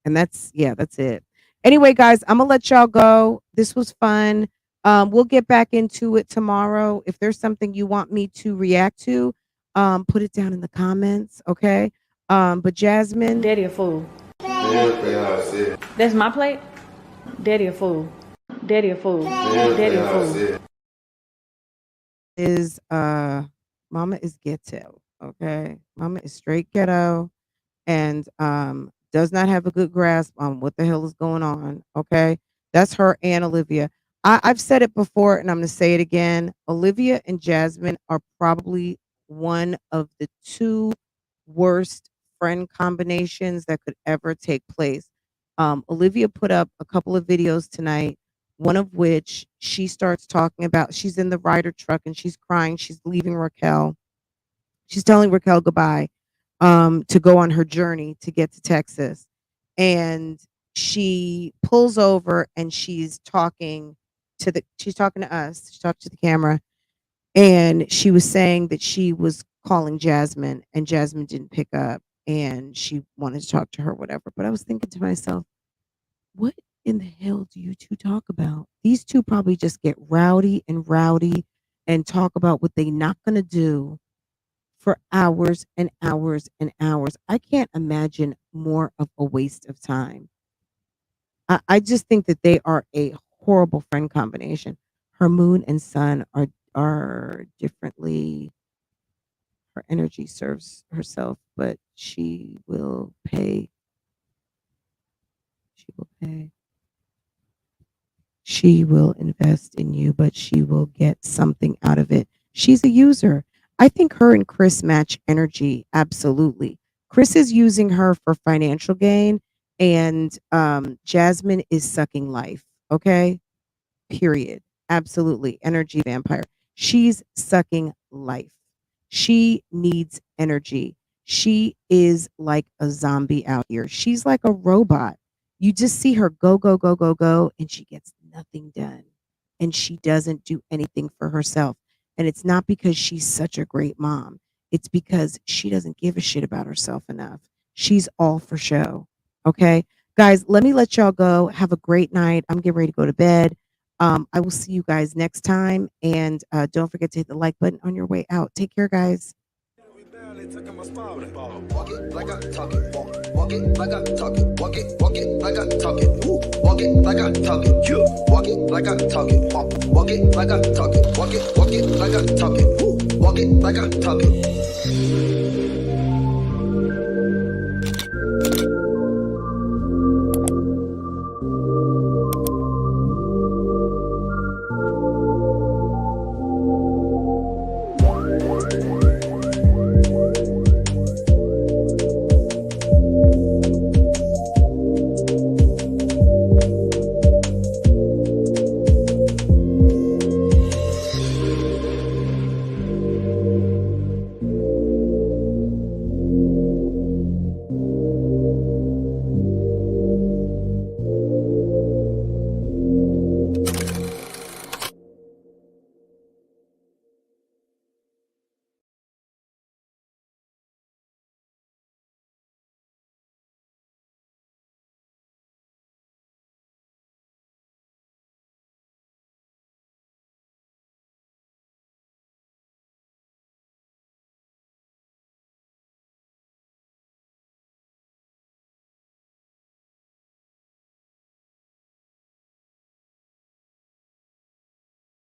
And that's it. Anyway, guys, I'm gonna let y'all go. This was fun. We'll get back into it tomorrow. If there's something you want me to react to, put it down in the comments, okay? But Jasmine, Daddy a fool. Yeah, That's my plate. Daddy a fool. Daddy a fool. Daddy a fool. is Mama is ghetto, okay? Mama is straight ghetto, and does not have a good grasp on what the hell is going on. Okay. That's her and Olivia. I've said it before and I'm going to say it again. Olivia and Jasmine are probably one of the two worst friend combinations that could ever take place. Olivia put up a couple of videos tonight, one of which she starts talking about. She's in the Ryder truck and she's crying. She's leaving Raquel. She's telling Raquel goodbye, to go on her journey to get to Texas. And she pulls over and she's talking to us. She talked to the camera. And she was saying that she was calling Jasmine and Jasmine didn't pick up and she wanted to talk to her, whatever. But I was thinking to myself, what in the hell do you two talk about? These two probably just get rowdy and talk about what they're not going to do for hours and hours and hours. I can't imagine more of a waste of time. I just think that they are a horrible friend combination. Her moon and sun are differently. Her energy serves herself, but she will pay. She will pay. She will invest in you, but she will get something out of it. She's a user. I think her and Chris match energy. Absolutely. Chris is using her for financial gain, and Jasmine is sucking life. Okay. Period. Absolutely. Energy vampire. She's sucking life. She needs energy. She is like a zombie out here. She's like a robot. You just see her go, and she gets nothing done. And she doesn't do anything for herself. And it's not because she's such a great mom. It's because she doesn't give a shit about herself enough. She's all for show. Okay. Guys, let me let y'all go. Have a great night. I'm getting ready to go to bed. I will see you guys next time. And don't forget to hit the like button on your way out. Take care, guys. Walk it like I talk it. Walk it like I talk it. Walk it like I talk it. Walk it like I talk it. Walk it like I talk it. Walk it like I talk it. Walk it like I talk it. Walk it like I talk it.